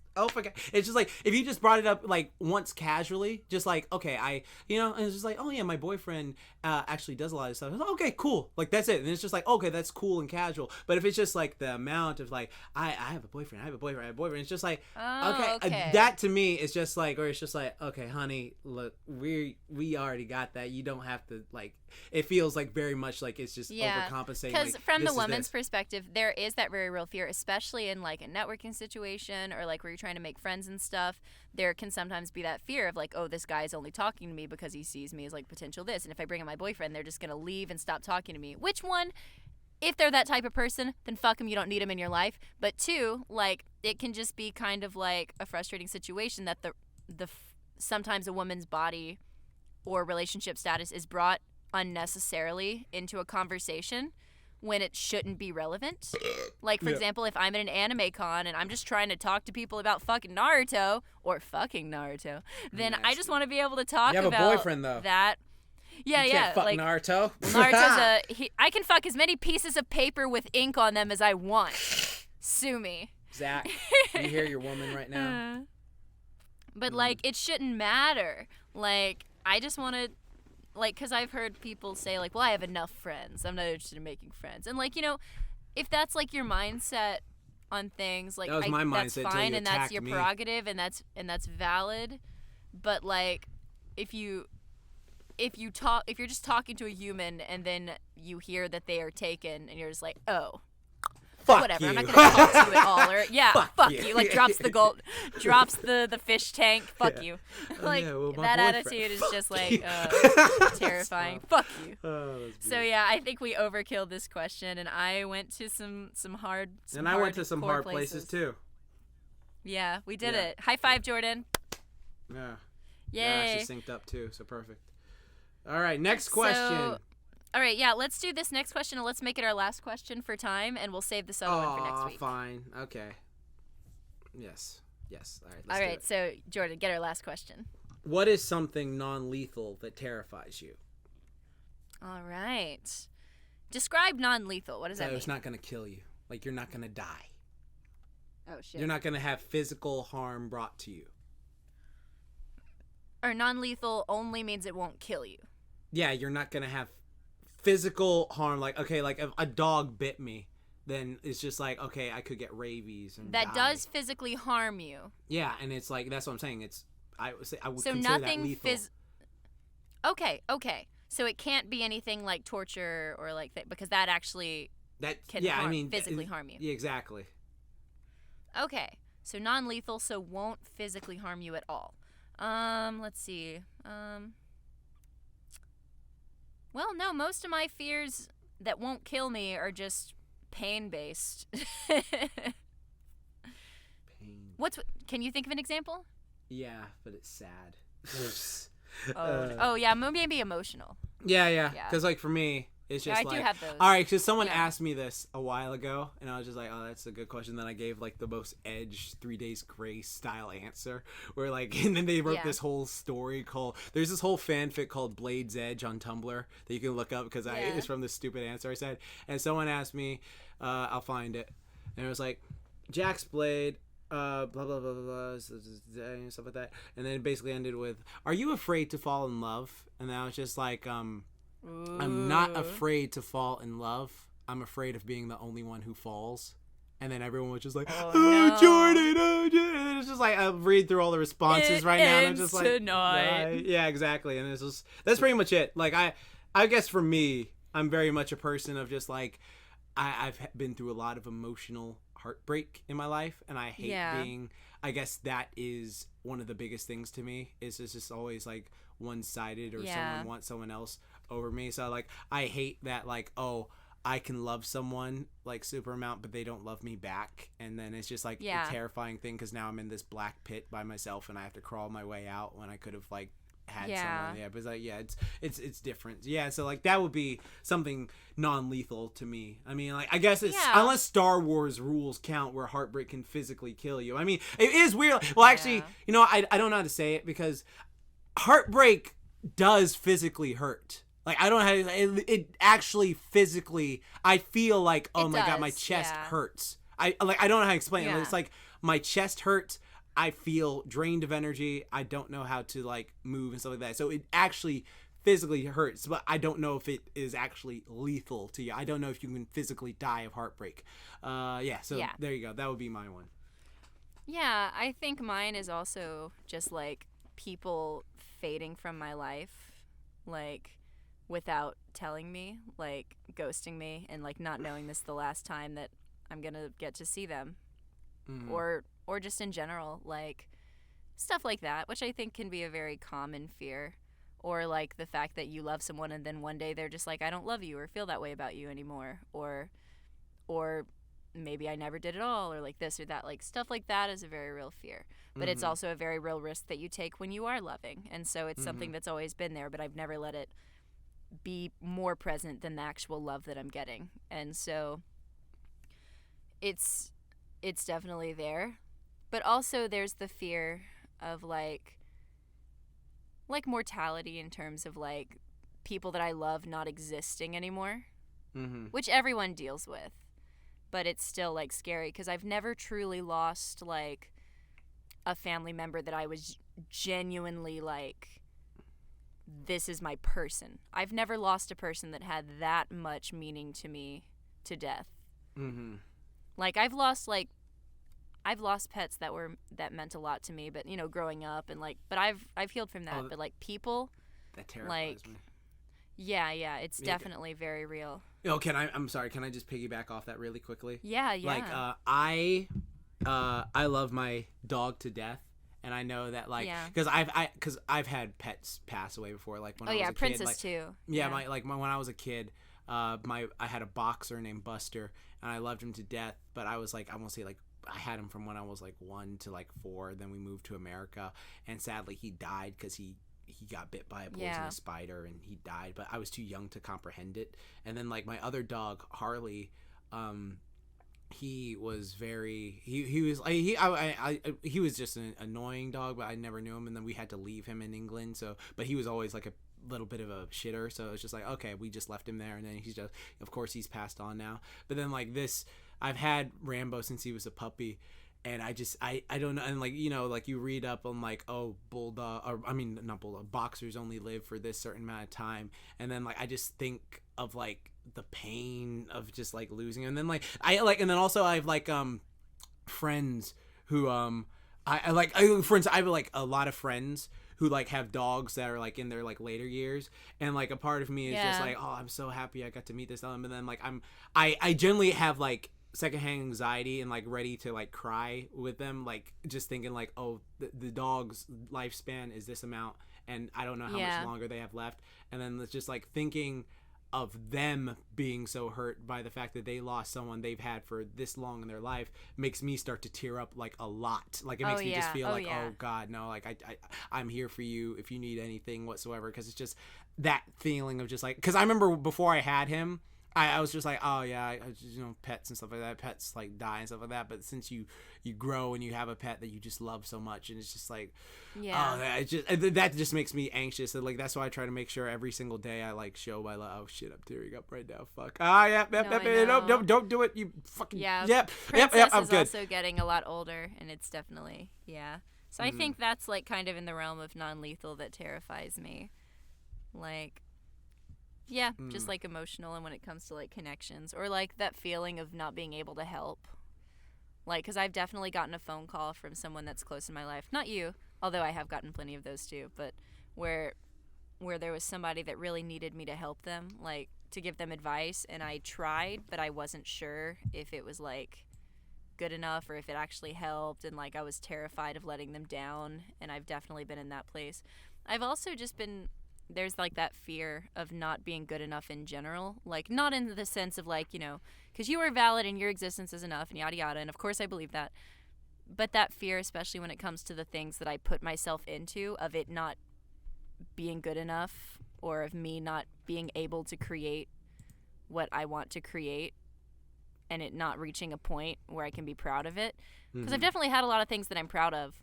it's just like, if you just brought it up, like, once casually, just like, okay, and it's just like, oh, yeah, my boyfriend actually does a lot of stuff. Like, okay, cool. Like, that's it. And it's just like, okay, that's cool and casual. But if it's just, like, the amount of, like, I have a boyfriend, it's just like, okay. That to me is just like, or it's just like, okay, honey, look, we already got that. You don't have to, like, it feels like very much like it's just overcompensating. Because like, from the woman's perspective, there is that very real fear, especially in like a networking situation or like where you're trying to make friends and stuff. There can sometimes be that fear of like, oh, this guy's only talking to me because he sees me as like potential this. And if I bring in my boyfriend, they're just going to leave and stop talking to me. Which one, if they're that type of person, then fuck them. You don't need them in your life. But two, like, it can just be kind of like a frustrating situation that sometimes a woman's body or relationship status is brought unnecessarily into a conversation when it shouldn't be relevant. Like, for example, if I'm at an anime con and I'm just trying to talk to people about fucking Naruto, then I just want to be able to talk about that. You have a boyfriend, though. Yeah, you can't fuck like, Naruto. Naruto's I can fuck as many pieces of paper with ink on them as I want. Sue me. Zach, you hear your woman right now? But, like, it shouldn't matter. Like, I just want to, like, because I've heard people say, like, well, I have enough friends. I'm not interested in making friends. And, like, you know, if that's, like, your mindset on things, like, that was my mindset, that's fine, and that's your prerogative, and that's valid. But, like, if you're just talking to a human and then you hear that they are taken and you're just like, oh, fuck whatever, you. I'm not gonna talk to you at all, or fuck you. Like, drops the fish tank, fuck you. Like, that attitude is just like terrifying. Fuck you. So yeah, I think we overkilled this question, and I went to some hard places too. Yeah, we did it. High five, Jordan. Yeah. Yay. Yeah, she synced up too, so perfect. All right, next question. All right, yeah, let's do this next question, and let's make it our last question for time, and we'll save this other one for next week. Fine. Okay. Yes. All right, so, Jordan, get our last question. What is something non-lethal that terrifies you? All right. Describe non-lethal. What does that mean? It's not going to kill you. Like, you're not going to die. Oh, shit. You're not going to have physical harm brought to you. Or non-lethal only means it won't kill you. Yeah, you're not going to have physical harm. Like, okay, like if a dog bit me, then it's just like, okay, I could get rabies and that does physically harm you. Yeah, and it's like, that's what I'm saying. I would so consider nothing that lethal. Okay. So it can't be anything like torture or like that, because that actually can physically harm you. Yeah, exactly. Okay, so non-lethal, so won't physically harm you at all. Let's see. Well, no, most of my fears that won't kill me are just pain-based. Can you think of an example? Yeah, but it's sad. Yeah, maybe emotional. Yeah. Because, like, for me, it's just I do have those. All right, because someone asked me this a while ago, and I was just like, oh, that's a good question. Then I gave, like, the most edge 3 Days Grace style answer, where, like, and then they wrote this whole story there's this whole fanfic called Blade's Edge on Tumblr that you can look up, because it's from this stupid answer I said. And someone asked me, I'll find it, and it was like, Jaxblade, blah, blah, blah, blah, blah, stuff like that. And then it basically ended with, are you afraid to fall in love? And I was just like, I'm not afraid to fall in love. I'm afraid of being the only one who falls. And then everyone was just like, no. Jordan, And it's just like, I'll read through all the responses right now. And I'm just like, tonight. Yeah, exactly. And that's pretty much it. Like, I guess for me, I'm very much a person of just like, I've been through a lot of emotional heartbreak in my life, and I hate being, I guess that is one of the biggest things to me, is it's just always like one-sided, or someone wants someone else over me. So like, I hate that, like, oh, I can love someone like super amount, but they don't love me back, and then it's just like a terrifying thing, because now I'm in this black pit by myself, and I have to crawl my way out when I could have like had someone. But it's like, it's different. So like, that would be something non-lethal to me. I mean, like, I guess it's unless Star Wars rules count, where heartbreak can physically kill you. I mean, it is weird. Well, actually, you know, I don't know how to say it, because heartbreak does physically hurt. Like, I don't know how it actually physically, I feel like, oh my God, my chest hurts. I don't know how to explain it. It's like my chest hurts. I feel drained of energy. I don't know how to like move and stuff like that. So it actually physically hurts, but I don't know if it is actually lethal to you. I don't know if you can physically die of heartbreak. There you go. That would be my one. Yeah, I think mine is also just like people fading from my life, like without telling me, like ghosting me, and like not knowing this is the last time that I'm gonna get to see them. Mm-hmm. Or just in general, like stuff like that, which I think can be a very common fear. Or like the fact that you love someone and then one day they're just like, I don't love you or feel that way about you anymore, or maybe I never did at all, or like this or that. Like stuff like that is a very real fear, but it's also a very real risk that you take when you are loving. And so it's something that's always been there, but I've never let it be more present than the actual love that I'm getting. And so it's definitely there. But also there's the fear of like mortality, in terms of like people that I love not existing anymore, which everyone deals with. But it's still like scary, because I've never truly lost like a family member that I was genuinely like, this is my person. I've never lost a person that had that much meaning to me to death. Like I've lost pets that meant a lot to me, but you know, growing up, and like, but I've healed from that. But like people, that terrifies me. Yeah, it's definitely very real. Oh, I'm sorry, can I just piggyback off that really quickly? Yeah. Like, I love my dog to death, and I know that like, because I've had pets pass away before, like when I was a kid. Princess like, too. Yeah, when I was a kid, I had a boxer named Buster, and I loved him to death. But I was like, I won't say like, I had him from when I was like 1 to like 4. Then we moved to America, and sadly he died because he got bit by a poisonous spider, and he died. But I was too young to comprehend it. And then like my other dog Harley, he was very he was just an annoying dog, but I never knew him. And then we had to leave him in England, but he was always like a little bit of a shitter, so it's just like, okay, we just left him there. And then he's just, of course, he's passed on now. But then like this, I've had Rambo since he was a puppy, and I don't know. And like, you know, like you read up on like, oh, not bulldog, boxers only live for this certain amount of time. And then like, I just think of like the pain of just like losing him. And then like, and then also I have like friends who I have like a lot of friends who like have dogs that are like in their like later years, and like a part of me is just like, oh, I'm so happy I got to meet this dog. And then like I generally have like secondhand anxiety and like ready to like cry with them, like just thinking like, oh, the dog's lifespan is this amount, and I don't know how much longer they have left. And then it's just like thinking of them being so hurt by the fact that they lost someone they've had for this long in their life makes me start to tear up like a lot. Like it makes me just feel oh God, no, like I'm here for you if you need anything whatsoever. Because it's just that feeling of just like, because I remember before I had him, I was just like, oh yeah, you know, pets and stuff like that. Pets like die and stuff like that. But since you grow and you have a pet that you just love so much, and it's just like, that just makes me anxious. And like that's why I try to make sure every single day I like show my love. Oh shit, I'm tearing up right now. Fuck. Don't do it. You fucking Princess I'm is good. Also getting a lot older, and it's definitely So I think that's like kind of in the realm of non-lethal that terrifies me, like. Yeah, just like emotional, and when it comes to like connections, or like that feeling of not being able to help. Like, because I've definitely gotten a phone call from someone that's close in my life. Not you, although I have gotten plenty of those too, but where there was somebody that really needed me to help them, like to give them advice, and I tried, but I wasn't sure if it was like good enough or if it actually helped, and like I was terrified of letting them down, and I've definitely been in that place. I've also just been, there's like that fear of not being good enough in general, like not in the sense of like, you know, because you are valid and your existence is enough and yada yada, and of course I believe that, but that fear, especially when it comes to the things that I put myself into, of it not being good enough, or of me not being able to create what I want to create, and it not reaching a point where I can be proud of it. Because I've definitely had a lot of things that I'm proud of,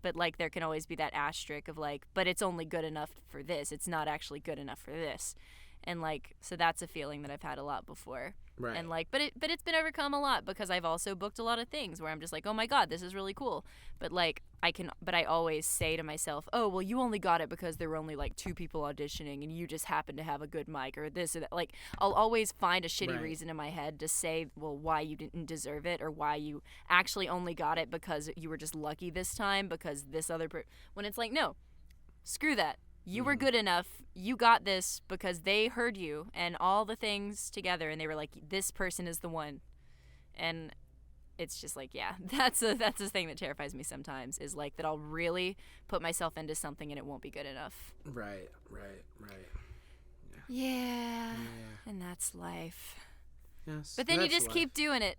but like there can always be that asterisk of like, but it's only good enough for this. It's not actually good enough for this. And like, so that's a feeling that I've had a lot before. Right. And like, but it's been overcome a lot because I've also booked a lot of things where I'm just like, oh my God, this is really cool. But like, I always say to myself, oh, well, you only got it because there were only like 2 people auditioning and you just happened to have a good mic or this or that. Like, I'll always find a shitty reason in my head to say, well, why you didn't deserve it, or why you actually only got it because you were just lucky this time because this other when it's like, no, screw that. You were good enough. You got this because they heard you and all the things together, and they were like, this person is the one. And it's just like, yeah, that's the thing that terrifies me sometimes, is like that I'll really put myself into something and it won't be good enough. Right. Yeah. And that's life. Yes. But then you just keep doing it.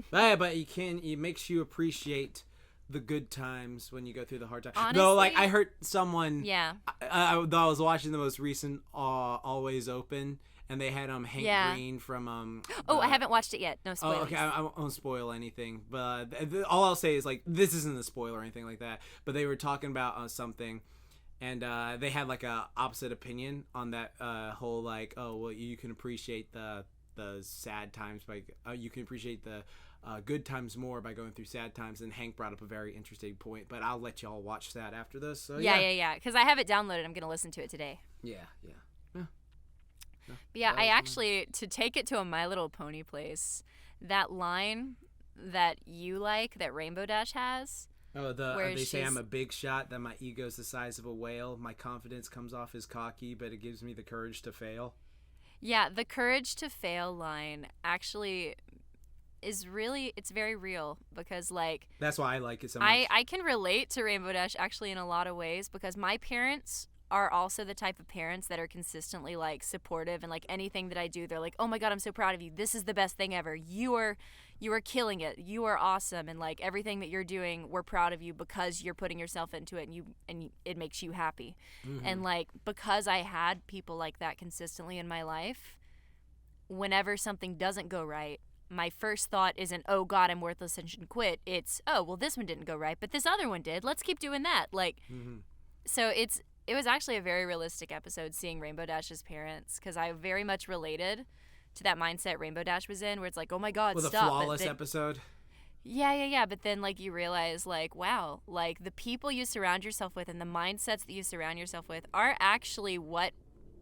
But it makes you appreciate the good times when you go through the hard times. Honestly, no, like I heard someone. Yeah. I was watching the most recent Always Open, and they had Hank Green from I haven't watched it yet. No spoilers. Oh, okay. I won't spoil anything, but all I'll say is like this isn't a spoiler or anything like that. But they were talking about something, and they had like a opposite opinion on that whole like, oh well, you can appreciate the sad times by you can appreciate the good times more by going through sad times. And Hank brought up a very interesting point, but I'll let y'all watch that after this. So, yeah. Because I have it downloaded. I'm gonna listen to it today. Yeah. But yeah, I actually, to take it to a My Little Pony place, that line that you like, that Rainbow Dash has. Oh, they say I'm a big shot, that my ego's the size of a whale. My confidence comes off as cocky, but it gives me the courage to fail. Yeah, the courage to fail line actually is really, it's very real, because like, that's why I like it so much. I can relate to Rainbow Dash actually in a lot of ways, because my parents are also the type of parents that are consistently like supportive, and like anything that I do, they're like, oh my God, I'm so proud of you, this is the best thing ever, you are killing it, you are awesome, and like everything that you're doing, we're proud of you because you're putting yourself into it, and it makes you happy. And like, because I had people like that consistently in my life, whenever something doesn't go right, my first thought isn't, oh God, I'm worthless and should quit. It's, oh well, this one didn't go right, but this other one did, let's keep doing that. Like, so it was actually a very realistic episode seeing Rainbow Dash's parents, because I very much related to that mindset Rainbow Dash was in, where it's like, oh my God, well, stop. The flawless episode. Yeah. But then like you realize like, wow, like the people you surround yourself with and the mindsets that you surround yourself with are actually what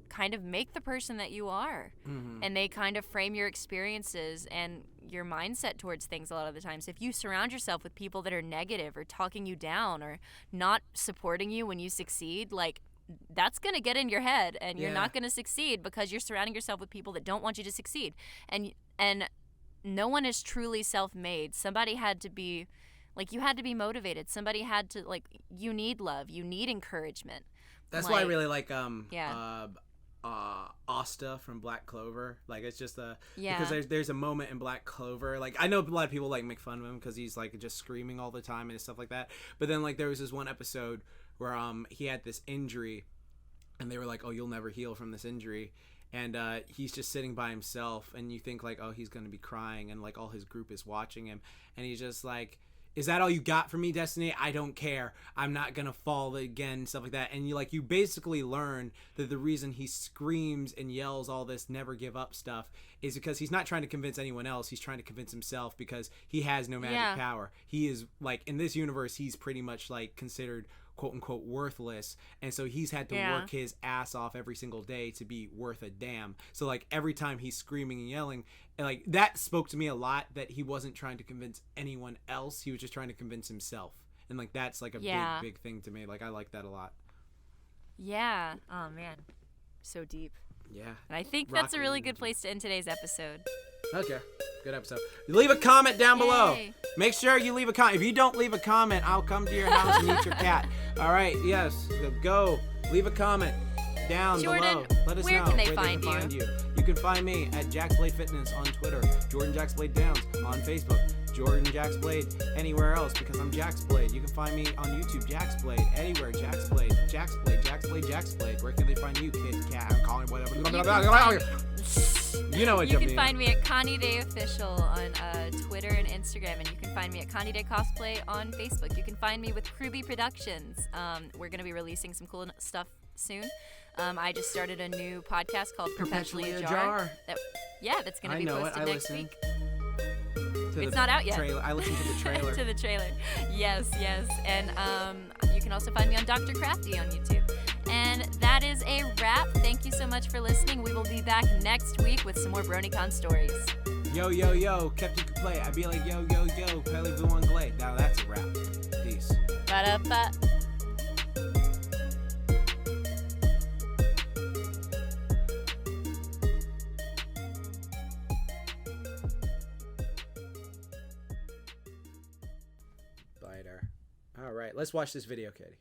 kind of make the person that you are. And they kind of frame your experiences and your mindset towards things a lot of the times. If you surround yourself with people that are negative or talking you down or not supporting you when you succeed, like that's going to get in your head, and you're not going to succeed because you're surrounding yourself with people that don't want you to succeed. And no one is truly self-made. Somebody had to be, like, you had to be motivated. Somebody had to, like, you need love. You need encouragement. That's why I really like Asta from Black Clover. Like, it's just because there's a moment in Black Clover, like I know a lot of people like make fun of him because he's like just screaming all the time and stuff like that, but then like there was this one episode where he had this injury and they were like, oh, you'll never heal from this injury, and he's just sitting by himself, and you think like, oh, he's gonna be crying, and like all his group is watching him, and he's just like, is that all you got for me, Destiny? I don't care. I'm not gonna fall again, stuff like that. And you basically learn that the reason he screams and yells all this never give up stuff is because he's not trying to convince anyone else. He's trying to convince himself, because he has no magic power. He is like, in this universe, he's pretty much like considered quote unquote worthless, and so he's had to work his ass off every single day to be worth a damn. So like every time he's screaming and yelling, and like that spoke to me a lot, that he wasn't trying to convince anyone else, he was just trying to convince himself. And like that's like a big thing to me. Like I like that a lot. Oh man, so deep. Yeah. And I think that's a really good place to end today's episode. Okay. Good episode. Leave a comment down below. Yay. Make sure you leave a comment. If you don't leave a comment, I'll come to your house and eat your cat. All right. Yes. Go. Leave a comment down Jordan, below. Let us where know can they where find they can you? find you. You can find me at Jaxblade Fitness on Twitter, Jordan Jaxblade Downs on Facebook, Jordan Jaxblade anywhere else because I'm Jaxblade. You can find me on YouTube, Jaxblade, anywhere, Jaxblade. Where can they find you, kid, cat? I'm calling whatever. You know what you can find me at KaniDay Official on Twitter and Instagram, and you can find me at KaniDay Cosplay on Facebook. You can find me with Kruby Productions. We're going to be releasing some cool stuff soon. I just started a new podcast called Perpetually Ajar. That's going to be posted next week. It's not out yet. I listened to the trailer. To the trailer. Yes. And you can also find me on Dr. Crafty on YouTube. And that is a wrap. Thank you so much for listening. We will be back next week with some more BronyCon stories. Yo, Captain could play. I'd be like, yo, Pelly-Vu on Glade. Now that's a wrap. Peace. Ba-da-ba. Biter. All right, let's watch this video, Katy.